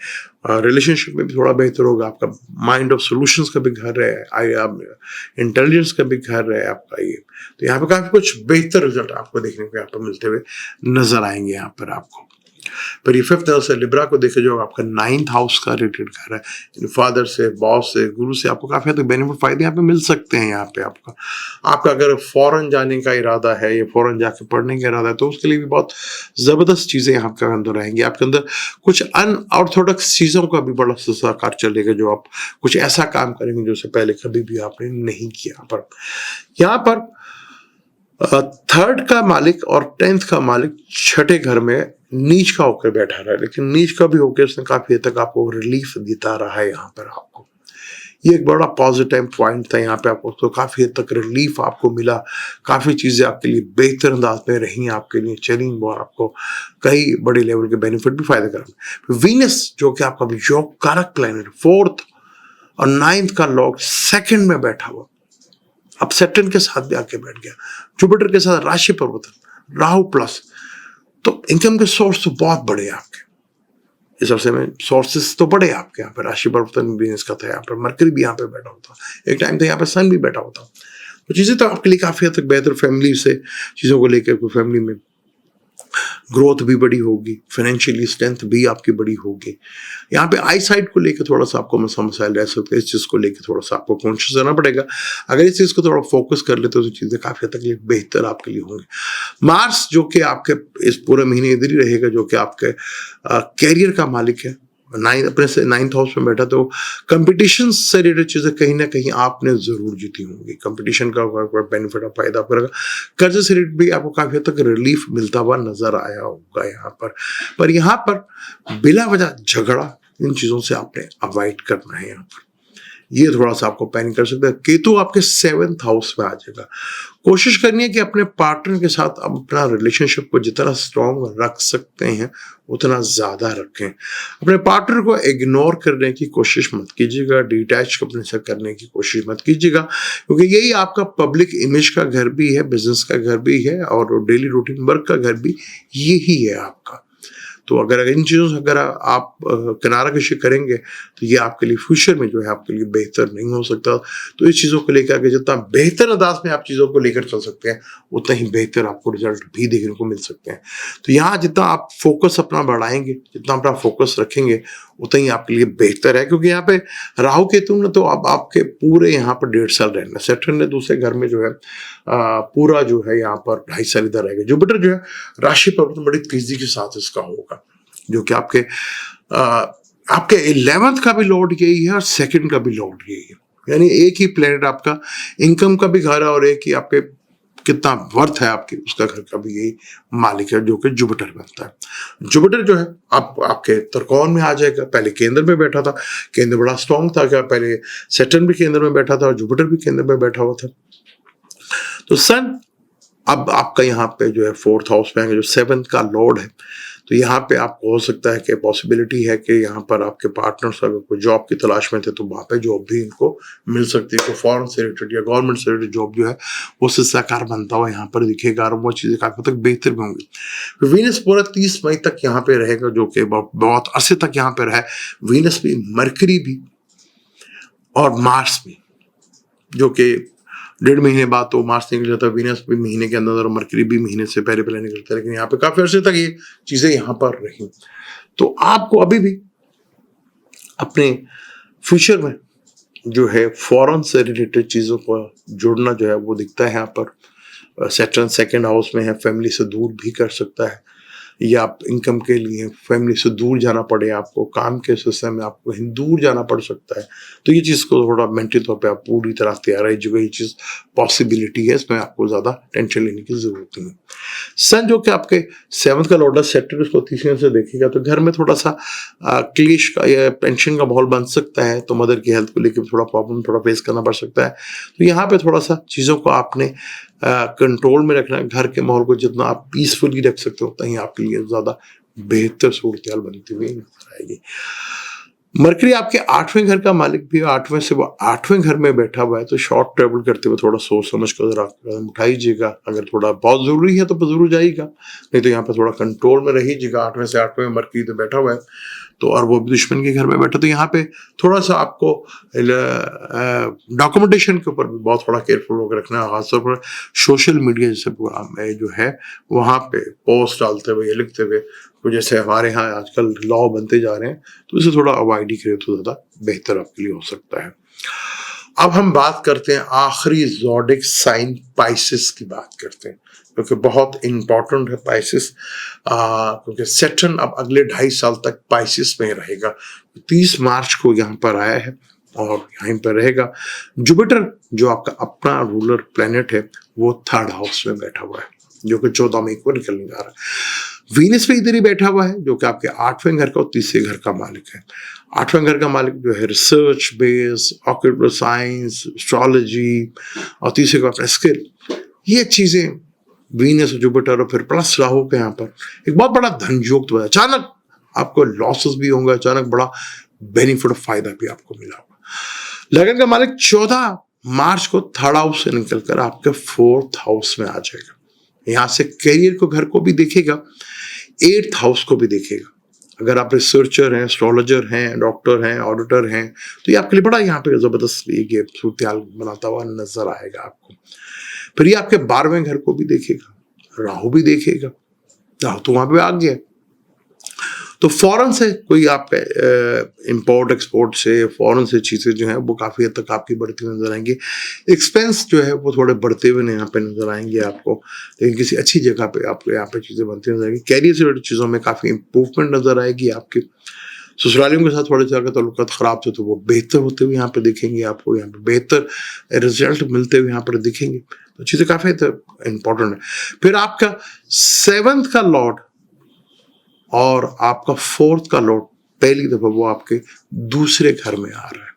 रिलेशनशिप में भी थोड़ा बेहतर होगा, आपका माइंड ऑफ सॉल्यूशंस का भी घर है, इंटेलिजेंस का भी घर है आपका ये। तो यहाँ पे काफ़ी कुछ बेहतर रिजल्ट आपको देखने को यहाँ पर मिलते हुए नजर आएंगे। यहाँ पर आपको पर ये 5th हाउस से लिब्रा को देखे जो आपका 9th हाउस का रिलेटेड घर है, फादर से, बॉस से, गुरु से आपको काफ़ी हद तक बेनिफिट फायदे यहाँ पे मिल सकते हैं। यहाँ पे आपका अगर फॉरेन जाने का इरादा है या फॉरेन जाके पढ़ने का इरादा है, तो उसके लिए भी बहुत ज़बरदस्त चीज़ें आपके अंदर रहेंगी। आपके अंदर कुछ अनऑर्थोडॉक्स चीज़ों का भी बड़ा साकार चलेगा, जो आप कुछ ऐसा काम करेंगे जो उससे पहले कभी भी आपने नहीं किया। पर यहाँ पर 3rd का मालिक और 10th का मालिक 6ठे घर में नीच का होकर बैठा रहा है, लेकिन नीच का भी होकर उसने काफी हद तक आपको रिलीफ देता रहा है। यहाँ पर आपको ये एक बड़ा पॉजिटिव पॉइंट था। यहाँ पे आपको तो काफी हद तक रिलीफ आपको मिला, काफी चीजें आपके लिए बेहतर अंदाज में रही आपके लिए चली, और आपको कई बड़े लेवल के बेनिफिट भी फायदे करेंगे। वीनस जो कि आपका योग कारक प्लैनेट 4th और 9th का लॉर्ड 2nd में बैठा हुआ, अब सैटर्न के साथ भी आके बैठ गया, जुपिटर के साथ राशि परिवर्तन, राहु प्लस, तो इनकम के सोर्स तो बहुत बड़े हैं आपके, इस अरसे में सोर्सेस तो बड़े आपके। यहाँ पर राशि परिवर्तन भी इसका था, यहाँ पर मरकरी भी यहाँ पे बैठा होता, एक टाइम तो यहाँ पे सन भी बैठा होता। तो चीज़ें तो आपके लिए काफ़ी हद तक बेहतर, फैमिली से चीज़ों को लेकर कोई फैमिली में ग्रोथ भी बड़ी होगी, फाइनेंशियली स्ट्रेंथ भी आपकी बड़ी होगी। यहाँ पे आई साइड को लेकर थोड़ा सा आपको मसाइल रह सकते हैं, इस चीज़ को लेकर थोड़ा सा आपको कॉन्शियस रहना पड़ेगा। अगर इस चीज़ को थोड़ा फोकस कर लेते हो तो चीज़ें काफ़ी हद तक बेहतर आपके लिए होंगी। मार्स जो कि आपके इस पूरे महीने इधर ही रहेगा, जो कि आपके कैरियर का मालिक है, अपने से 9th हाउस में बैठा, तो कंपटीशन से रिलेटेड चीज़ें कहीं ना कहीं आपने ज़रूर जीती होंगी। कंपटीशन का बेनिफिट आप फायदा आपको रहेगा। कर्ज से रिलेटेड भी आपको काफ़ी हद तक रिलीफ मिलता हुआ नजर आया होगा यहाँ पर यहाँ पर बिला वजह झगड़ा, इन चीज़ों से आपने अवॉइड करना है। यहाँ पर ये थोड़ा सा आपको पैनिक कर सकता है। केतु आपके 7th हाउस में आ जाएगा। कोशिश करनी है कि अपने पार्टनर के साथ आप अपना रिलेशनशिप को जितना स्ट्रॉन्ग रख सकते हैं उतना ज़्यादा रखें। अपने पार्टनर को इग्नोर करने की कोशिश मत कीजिएगा, डिटैच अपने से करने की कोशिश मत कीजिएगा, क्योंकि यही आपका पब्लिक इमेज का घर भी है, बिजनेस का घर भी है, और डेली रूटीन वर्क का घर भी यही है आपका। तो अगर इन चीज़ों से अगर आप किनारा कशी करेंगे तो ये आपके लिए फ्यूचर में जो है आपके लिए बेहतर नहीं हो सकता। तो इस चीज़ों को लेकर जितना बेहतर अंदाज में आप चीज़ों को लेकर चल सकते हैं उतना ही बेहतर आपको रिजल्ट भी देखने को मिल सकते हैं। तो यहाँ जितना आप फोकस अपना बढ़ाएंगे, जितना अपना फोकस रखेंगे, उतना ही आपके लिए बेहतर है। क्योंकि यहाँ पे राहु केतु ने तो अब आपके पूरे यहाँ पर 1.5 साल रहना, सैटर्न ने दूसरे घर में जो है पूरा जो है यहाँ पर 2.5 साल इधर रहेगा। जुपिटर जो है राशि परिवर्तन बड़ी तेजी के साथ इसका होगा, जो कि आपके 11th का भी लॉर्ड यही है और 2nd का भी लॉर्ड यही है। यानी एक ही प्लेनेट आपका इनकम का भी घर है और एक ही आपके कितना वर्थ है आपके उसका घर का भी यही मालिक है, जो कि जुपिटर बनता है। जुपिटर जो है आपके त्रिकोण में आ जाएगा। पहले केंद्र में बैठा था, केंद्र बड़ा स्ट्रॉन्ग था, क्या पहले सैटर्न भी केंद्र में बैठा था और जुपिटर भी केंद्र में बैठा हुआ था। तो सन अब आपका यहाँ पे जो है 4th हाउस में आएंगे, जो 7th का लॉर्ड है। तो यहाँ पे आपको हो सकता है कि पॉसिबिलिटी है कि यहाँ पर आपके पार्टनर्स अगर कोई जॉब की तलाश में थे तो वहाँ पे जॉब भी इनको मिल सकती है। तो फॉरेन से रिलेटेड या गवर्नमेंट से रिलेटेड जॉब जो है वो शिष्टाकार बनता हुआ यहाँ पर दिखेगा और वो चीज़ें काफ़ी तक बेहतर भी होंगी। वीनस पूरा 30 मई तक यहाँ पे रहेगा, जो कि बहुत अरसे तक यहाँ पे रहा। वीनस भी, मरकरी भी और मार्स भी, जो कि 1.5 महीने बाद तो मार्च निकल जाता है, वीनस भी महीने के अंदर और मरकरी भी महीने से पहले निकलता है। लेकिन यहाँ पे काफी अर्से तक ये चीजें यहाँ पर रही। तो आपको अभी भी अपने फ्यूचर में जो है फॉरेन से रिलेटेड चीजों को जोड़ना जो है वो दिखता है। यहाँ पर सैटर्न 2nd हाउस में है, फैमिली से दूर भी कर सकता है, या आप इनकम के लिए फैमिली से दूर जाना पड़े, आपको काम के सिलसिले में आपको कहीं दूर जाना पड़ सकता है। तो ये चीज़ को थोड़ा मेंटली तौर पे आप पूरी तरह तैयार रहिएगा। ये चीज़ पॉसिबिलिटी है, इसमें आपको ज़्यादा टेंशन लेने की जरूरत नहीं है। सन जो कि आपके 7th का लॉर्ड सेक्टर उसको 30 से देखेगा तो घर में थोड़ा सा क्लेश का या टेंशन का माहौल बन सकता है। तो मदर की हेल्थ को लेकर थोड़ा प्रॉब्लम थोड़ा फेस करना पड़ सकता है। तो यहाँ पे थोड़ा सा चीज़ों को आपने कंट्रोल में रखना है। घर के माहौल को जितना आप पीसफुली रख सकते हो उतना ही आपके लिए ज़्यादा बेहतर सूरत बनती हुई नजर आएगी। मरकरी आपके 8वें घर का मालिक भी है, 8वें से वो 8वें घर में बैठा हुआ है। तो शॉर्ट ट्रेवल करते हुए थोड़ा सोच समझ कर जरा कदम उठाइएगा। अगर थोड़ा बहुत जरूरी है तो जरूर जाइएगा, नहीं तो यहाँ पे थोड़ा कंट्रोल में रहिएगा। 8वें से 8वें में मरकरी तो बैठा हुआ है, तो और वो भी दुश्मन के घर में बैठा, तो यहाँ पे थोड़ा सा आपको डॉक्यूमेंटेशन के ऊपर भी बहुत थोड़ा केयरफुल होकर रखना है। खासतौर पर सोशल मीडिया जैसे प्रोग्राम में जो है वहाँ पे पोस्ट डालते हुए या लिखते हुए, तो जैसे हमारे यहाँ आजकल लॉ बनते जा रहे हैं, तो इसे थोड़ा अवॉइड ही करें तो ज़्यादा बेहतर आपके लिए हो सकता है। अब हम बात करते हैं आखिरी ज़ोडिक साइन पाइसेस की बात करते हैं, क्योंकि बहुत इंपॉर्टेंट है पाइसेस, क्योंकि सैटर्न अब अगले 2.5 साल तक पाइसेस में रहेगा। 30 मार्च को यहाँ पर आया है और यहीं पर रहेगा। जुपिटर जो आपका अपना रूलर प्लेनेट है वो 3rd हाउस में बैठा हुआ है, जो कि 14 मई को निकलने जा रहा है। वीनस पे इधर ही बैठा हुआ है, जो कि आपके 8वें घर का और 3रे घर का मालिक है। 8वें घर का मालिक जो है रिसर्च बेस, ऑक्यूपल साइंस, एस्ट्रोलॉजी, और 3रे का अपना स्किल। ये चीजें वीनस, जुपिटर और फिर प्लस राहु के यहाँ पर एक बहुत बड़ा धन योग तो है। अचानक आपको लॉसेस भी होंगे, अचानक बड़ा बेनिफिट और फायदा भी आपको मिला होगा। लगन का मालिक 14 मार्च को 3rd हाउस से निकलकर आपके 4th हाउस में आ जाएगा। यहाँ से करियर को, घर को भी देखेगा, 8th हाउस को भी देखेगा। अगर आप रिसर्चर हैं, एस्ट्रोलॉजर हैं, डॉक्टर हैं, ऑडिटर हैं, तो ये आपके लिए बड़ा यहाँ पे जबरदस्त ये सूरत-ए-हाल बनाता हुआ नजर आएगा आपको। फिर ये आपके 12वें घर को भी देखेगा, राहु भी देखेगा, राहु तो वहां पे आ गया। तो फॉरेन से कोई आपका इंपोर्ट एक्सपोर्ट से, फॉरेन से चीज़ें जो हैं वो काफ़ी हद तक आपकी बढ़ती नजर आएंगी। एक्सपेंस जो है वो थोड़े बढ़ते हुए यहाँ पे नजर आएंगे आपको, लेकिन किसी अच्छी जगह पे आपको यहाँ पे चीज़ें बनती नजर आएंगी। कैरियर से रिलेटेड चीज़ों में काफ़ी इंप्रूवमेंट नजर आएगी आपके। ससुरालियों के साथ थोड़े से अगर ताल्लुकात खराब थे तो वो बेहतर होते हुए यहाँ पे दिखेंगे आपको, यहाँ पे बेहतर रिजल्ट मिलते हुए यहाँ पर दिखेंगे। तो चीज़ें काफ़ी इंपॉर्टेंट है। फिर आपका 7th का लॉर्ड और आपका 4th का लॉर्ड पहली दफा वो आपके दूसरे घर में आ रहा है,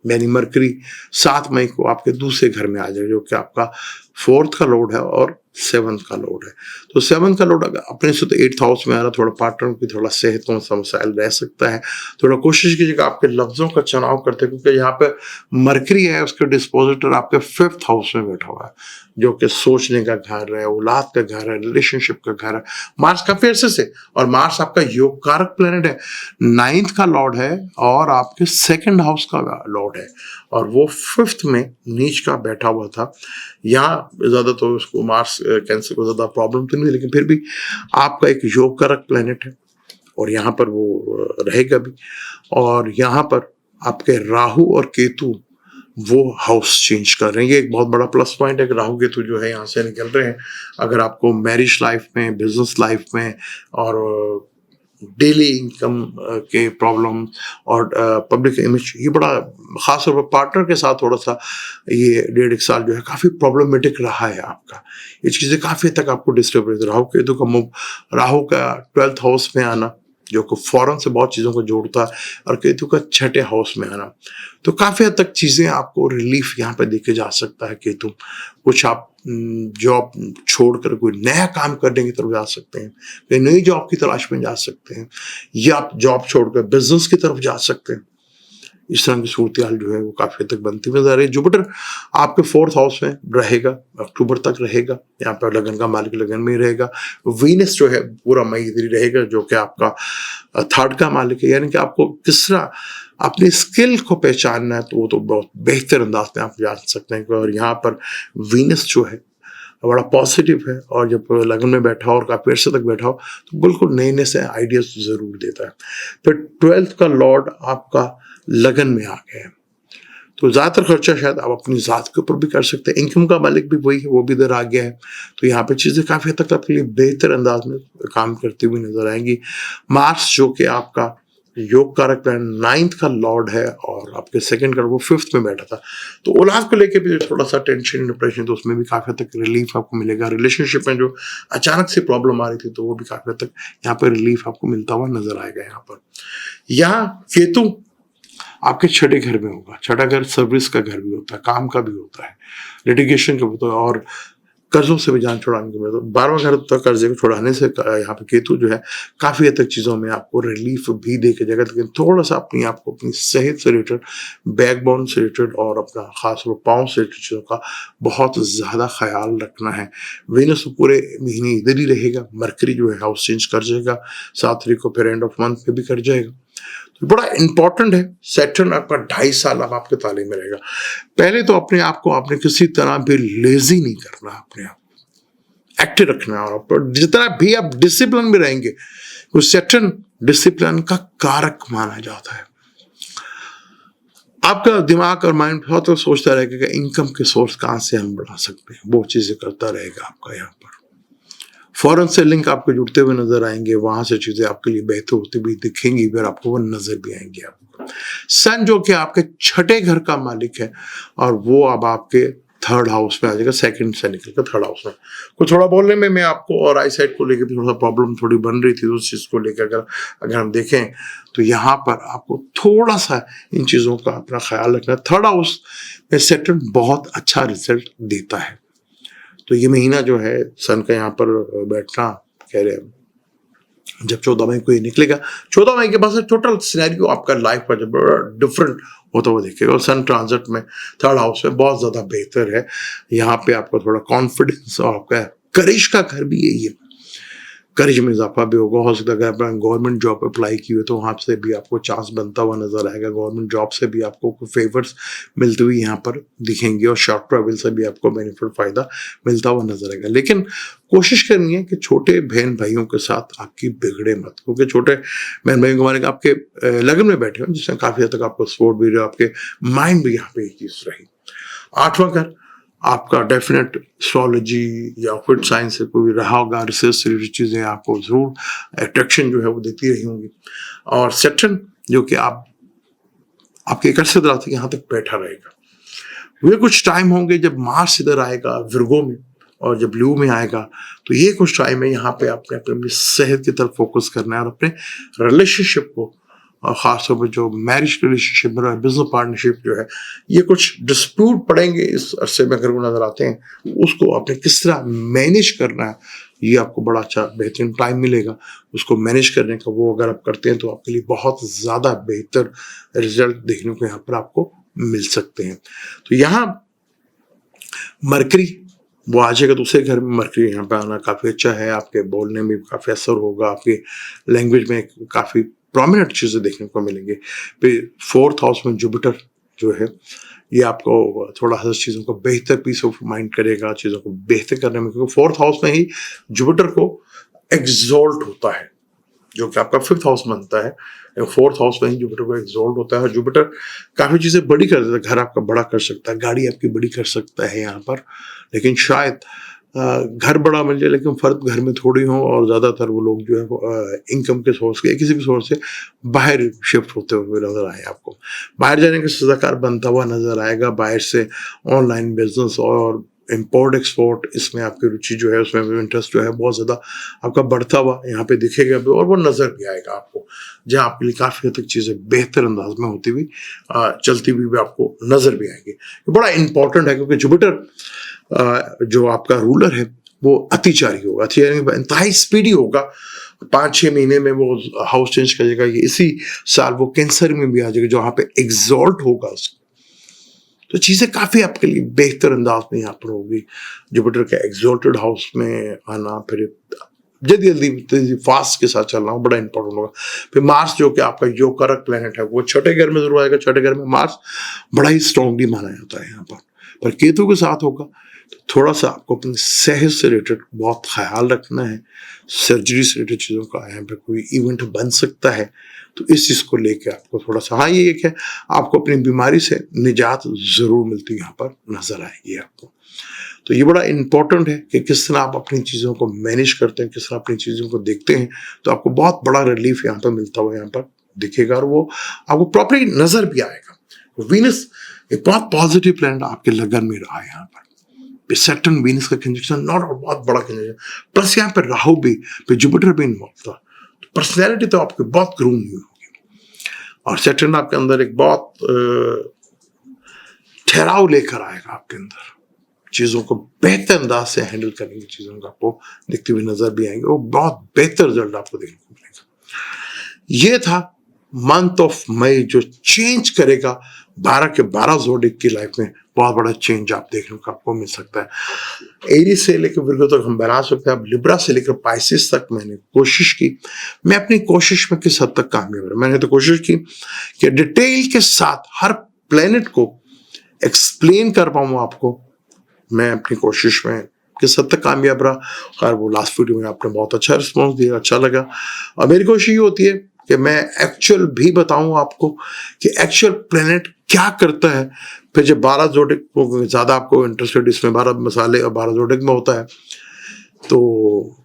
यानी मरकरी 7 मई को आपके दूसरे घर में आ जाएगा, जो कि आपका 4th का लॉर्ड है और 7th का लॉर्ड है। तो 7th का लॉर्ड अपने से तो 8th हाउस में आ रहा, थोड़ा पार्टनर की थोड़ा सेहत में मसाइल रह सकता है। थोड़ा कोशिश कीजिएगा आपके लफ्जों का चुनाव करते, क्योंकि यहाँ पे मरकरी है, उसके डिस्पोजिटर आपके 5th हाउस में बैठा हुआ है, जो कि सोचने का घर है, औलाद का घर है, रिलेशनशिप का घर है। मार्स काफी अर्से से, और मार्स आपका योग कारक प्लेनेट है, 9th का लॉर्ड है और आपके 2nd हाउस का लॉर्ड है, और वो 5th में नीच का बैठा हुआ था। यहाँ ज्यादा तो उसको मार्स कैंसर को ज्यादा प्रॉब्लम तो नहीं, लेकिन फिर भी आपका एक योग कारक प्लेनेट है और यहाँ पर वो रहेगा भी। और यहाँ पर आपके राहु और केतु वो हाउस चेंज कर रहे हैं। ये एक बहुत बड़ा प्लस पॉइंट है कि राहु केतु जो है यहाँ से निकल रहे हैं। अगर आपको मैरिज लाइफ में, बिजनेस लाइफ में और डेली इनकम के प्रॉब्लम और पब्लिक इमेज, ये बड़ा खास तौर पर पार्टनर के साथ थोड़ा सा ये 1.5 साल जो है काफ़ी प्रॉब्लमेटिक रहा है आपका। ये चीज़ें काफ़ी तक आपको डिस्टर्ब रहती है। राहु केतु का मूव, राहु का 12th हाउस में आना जो कि फॉरेन से बहुत चीज़ों को जोड़ता है, और केतु का 6ठे हाउस में आना, तो काफ़ी हद तक चीज़ें आपको रिलीफ यहाँ पे देके जा सकता है केतु। कुछ आप जॉब छोड़कर कोई नया काम करने की तरफ जा सकते हैं, कोई नई जॉब की तलाश में जा सकते हैं, या आप जॉब छोड़कर बिजनेस की तरफ जा सकते हैं। इस तरह की सूरत-ए-हाल जो है वो काफ़ी हद तक बनती नजर आ रही है। जुपिटर आपके 4th हाउस में रहेगा, अक्टूबर तक रहेगा, यहाँ पर लगन का मालिक लगन में ही रहेगा। वीनस जो है पूरा मई इधर ही रहेगा, जो कि आपका 3rd का मालिक है, यानी कि आपको किस तरह अपनी स्किल को पहचानना है, तो वो तो बहुत बेहतर अंदाज में आप जान सकते हैं। और यहाँ पर वीनस जो है बड़ा पॉजिटिव है, और जब लगन में बैठा हो और काफी अर्से तक बैठा हो तो बिल्कुल नए नए से आइडियाज जरूर देता है। फिर 12th का लॉर्ड आपका लगन में आ गया है, तो ज़्यादातर खर्चा शायद आप अपनी ज़ात के ऊपर भी कर सकते हैं। इनकम का मालिक भी वही है, वो भी इधर आ गया है, तो यहाँ पे चीज़ें काफ़ी हद तक आपके लिए बेहतर अंदाज में काम करती हुई नजर आएंगी। मार्स जो कि आपका योग कारक 9th का लॉर्ड है और आपके 2nd का वो 5th में बैठा था, तो औलाद को लेके भी थोड़ा सा टेंशन, डिप्रेशन, तो उसमें भी काफ़ी हद तक रिलीफ आपको मिलेगा। रिलेशनशिप में जो अचानक से प्रॉब्लम आ रही थी, तो वो भी काफ़ी हद तक यहाँ पर रिलीफ आपको मिलता हुआ नजर आएगा। यहाँ केतु आपके 6ठे घर में होगा। 6ठा घर सर्विस का घर भी होता है, काम का भी होता है, लिटिगेशन का भी होता है, और कर्जों से भी जान छुड़ाने के लिए। तो 12वां घर तक कर्जे को छुड़ाने से यहाँ पे केतु जो है काफी हद तक चीजों में आपको रिलीफ भी दे के जाएगा, लेकिन थोड़ा सा आपको अपनी सेहत से रिलेटेड, बैकबोन से रिलेटेड और अपना खास तौर पाँव से रिलेटेड चीजों का बहुत ज्यादा ख्याल रखना है। वेनस पूरे महीने इधर ही रहेगा, मरकरी जो है हाउस चेंज कर जाएगा, 7 तारीख को फिर एंड ऑफ मंथ पे भी कर जाएगा। तो बड़ा इंपॉर्टेंट है। सैटर्न आपका 2.5 साल अब आपके ताले में रहेगा। पहले तो अपने आप को आपने किसी तरह भी लेजी नहीं करना, अपने आप एक्टिव रखना, और जितना भी आप डिसिप्लिन में रहेंगे, वो सैटर्न डिसिप्लिन का कारक माना जाता है। आपका दिमाग और माइंड बहुत तो सोचता रहेगा कि इनकम के सोर्स कहाँ से हम बढ़ा सकते हैं, वो चीजें करता रहेगा आपका। यहाँ पर फॉरेन से लिंक आपको जुड़ते हुए नजर आएंगे, वहां से चीजें आपके लिए बेहतर होती हुई दिखेंगी, फिर आपको वो नजर भी आएंगे। आपको सन जो कि आपके 6ठे घर का मालिक है, और वो अब आपके 3rd हाउस में आ जाएगा, 2nd से निकल कर 3rd हाउस में। कुछ थोड़ा बोलने में मैं आपको और आई साइड को लेकर थोड़ा प्रॉब्लम थोड़ी बन रही थी, उस चीज को लेकर अगर हम देखें तो यहाँ पर आपको थोड़ा सा इन चीजों का अपना ख्याल रखना। 3rd हाउस में सैटर्न बहुत अच्छा रिजल्ट देता है, तो ये महीना जो है सन का यहाँ पर बैठना, कह रहे हैं जब 14 मई को ये निकलेगा, 14 मई के बाद से टोटल सिनेरियो आपका लाइफ का जब डिफरेंट होता हुआ देखेगा। और सन ट्रांजिट में 3rd हाउस में बहुत ज्यादा बेहतर है। यहाँ पे आपको थोड़ा कॉन्फिडेंस और आपका करिश का घर भी यही है, करिश में इजाफा भी होगा। हो सकता है अगर आपने गवर्नमेंट जॉब अप्लाई की हुई तो वहाँ से भी आपको चांस बनता हुआ नजर आएगा, गवर्नमेंट जॉब से भी आपको फेवर्स मिलते हुए यहाँ पर दिखेंगे, और शॉर्ट ट्रैवल से भी आपको बेनिफिट फायदा मिलता हुआ नजर आएगा। लेकिन कोशिश करनी है कि छोटे बहन भाइयों के साथ आपकी बिगड़े मत, क्योंकि छोटे बहन भाइयों को हमारे आपके लगन में बैठे हो, जिसमें काफी हद तक आपको सपोर्ट भी रहा, आपके माइंड भी यहाँ पे एक चीज रही। 8वां घर आपका डेफिनेट एस्ट्रोलॉजी या ऑक्युल्ट साइंस से कोई रहा होगा, रिसर्च से रिलेटेड चीज़ें आपको जरूर अट्रैक्शन जो है वो देती रही होंगी। और सैटर्न जो कि आपके एक अरसे दराज तक यहाँ तक बैठा रहेगा, वे कुछ टाइम होंगे जब मार्स इधर आएगा विर्गो में, और जब ब्लू में आएगा तो ये कुछ टाइम है यहाँ पे आपने अपनी सेहत की तरफ फोकस करना है, और अपने रिलेशनशिप को, और खासतौर पर जो मैरिज रिलेशनशिप में बिजनेस पार्टनरशिप जो है, ये कुछ डिस्प्यूट पड़ेंगे इस अरसे में अगर वो नजर आते हैं, उसको आपने किस तरह मैनेज करना है, ये आपको बड़ा अच्छा बेहतरीन टाइम मिलेगा उसको मैनेज करने का। वो अगर आप करते हैं तो आपके लिए बहुत ज़्यादा बेहतर रिजल्ट देखने को यहाँ पर आपको मिल सकते हैं। तो यहाँ मरकरी वो आ जाएगा, दूसरे घर में मरकरी यहाँ पे आना काफ़ी अच्छा है, आपके बोलने में काफ़ी असर होगा, आपकी लैंग्वेज में काफ़ी प्रोमिनेंट चीज़ें देखने को मिलेंगे। फिर 4th हाउस में जुपिटर जो है, ये आपको थोड़ा सा चीज़ों को बेहतर पीस ऑफ माइंड करेगा, चीज़ों को बेहतर करने में, क्योंकि 4th हाउस में ही जुपिटर को एग्जॉल्ट होता है, जो कि आपका 5th हाउस बनता है। 4th हाउस में ही जुपिटर को एग्जॉल्ट होता है, और जुपिटर काफ़ी चीज़ें बड़ी कर देता है, घर आपका बड़ा कर सकता है, गाड़ी आपकी बड़ी कर सकता है यहाँ पर। लेकिन शायद घर बड़ा मिल जाए लेकिन फर्क घर में थोड़ी हो, और ज़्यादातर वो लोग जो है इनकम के सोर्स के किसी भी सोर्स से बाहर शिफ्ट होते हुए नजर आए, आपको बाहर जाने का सजाकार बनता हुआ नजर आएगा। बाहर से ऑनलाइन बिजनेस और इम्पोर्ट एक्सपोर्ट, इसमें आपकी रुचि जो है, उसमें इंटरेस्ट जो है बहुत ज़्यादा आपका बढ़ता हुआ यहाँ पे दिखेगा भी, और वो नज़र भी आएगा आपको, जहाँ आपके लिए काफ़ी हद तक चीज़ें बेहतर अंदाज में होती हुई चलती हुई भी आपको नज़र भी आएगी। बड़ा इंपॉर्टेंट है, क्योंकि जुपिटर जो आपका रूलर है वो अतिचारी होगा, अतिचारी इंतहाई स्पीडी होगा। 5-6 महीने में वो हाउस चेंज करेगा, ये इसी साल वो कैंसर में भी आ जाएगा, जो यहाँ पे एग्जॉल्ट होगा उसको। तो चीज़ें काफ़ी आपके लिए बेहतर अंदाज में यहाँ पर होगी। जुपिटर के एग्जॉल्टेड हाउस में आना, फिर जल्दी जल्दी फास्ट के साथ चलना बड़ा इंपॉर्टेंट होगा। फिर मार्स जो कि आपका योकारक प्लेनेट है, वो छठे घर में जरूर आएगा। छठे घर में मार्स बड़ा ही स्ट्रांगली माना जाता है यहाँ पर केतु के साथ होगा। तो थोड़ा सा आपको अपनी सेहत से रिलेटेड बहुत ख्याल रखना है। सर्जरी से रिलेटेड चीज़ों का यहाँ पे कोई इवेंट बन सकता है, तो इस चीज़ को लेके आपको थोड़ा सा, हाँ ये एक है, आपको अपनी बीमारी से निजात ज़रूर मिलती यहाँ पर नजर आएगी आपको। तो ये बड़ा इंपॉर्टेंट है कि किस तरह आप अपनी चीज़ों को मैनेज करते हैं, किस तरह अपनी चीज़ों को देखते हैं, तो आपको बहुत बड़ा रिलीफ यहाँ पर मिलता हुआ यहाँ पर दिखेगा, और वो आपको प्रॉपरली नजर भी आएगा। वीनस एक बहुत पॉजिटिव प्लैनेट आपके लगन में रहा है यहाँ पर। सैटर्न वीनस का कंजंक्शन नॉट बहुत बड़ा कंजंक्शन, प्लस यहाँ पर राहु भी, फिर जुपिटर भी इन्वॉल्व था। तो पर्सनैलिटी तो आपकी बहुत ग्रूम हुई होगी, और सैटर्न आपके अंदर एक बहुत ठहराव लेकर आएगा आपके अंदर, चीज़ों को बेहतर अंदाज से हैंडल करने की चीज़ों को आपको देखते हुए नजर भी आएंगे, और बहुत बेहतर रिजल्ट आपको देखने को मिलेगा। ये था मंथ ऑफ मई, जो चेंज करेगा 12 के 12 ज़ोडिक की लाइफ में। बहुत बड़ा चेंज आप देखने को आपको मिल सकता है। एरीज से लेकर विर्गो तक हम बना सकते हैं, अब लिब्रा से लेकर पाइसिस तक मैंने कोशिश की। मैं अपनी कोशिश में किस हद तक कामयाब रहा? मैंने तो कोशिश की कि डिटेल के साथ हर प्लेनेट को एक्सप्लेन कर पाऊँ आपको। मैं अपनी कोशिश में किस हद तक कामयाब रहा, खैर वो लास्ट वीडियो में आपने बहुत अच्छा रिस्पॉन्स दिया, अच्छा लगा। और मेरी कोशिश ये होती है कि मैं एक्चुअल भी बताऊं आपको कि एक्चुअल प्लेनेट क्या करता है। फिर जब 12 जोडिक को ज़्यादा आपको इंटरेस्टेड, इसमें 12 मसाले और 12 जोडिक में होता है, तो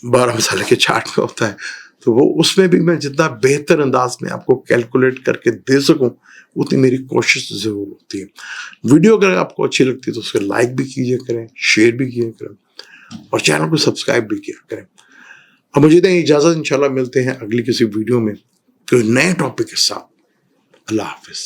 12 मसाले के चार्ट में होता है, तो वो उसमें भी मैं जितना बेहतर अंदाज में आपको कैलकुलेट करके दे सकूं, उतनी मेरी कोशिश ज़रूर होती है। वीडियो अगर आपको अच्छी लगती है तो उसको लाइक भी कीजिए करें, शेयर भी किया करें, और चैनल को सब्सक्राइब भी किया करें। अब मुझे दें इजाज़त, इंशाल्लाह मिलते हैं अगली किसी वीडियो में कोई नए टॉपिक के साथ। अल्लाह हाफिज़।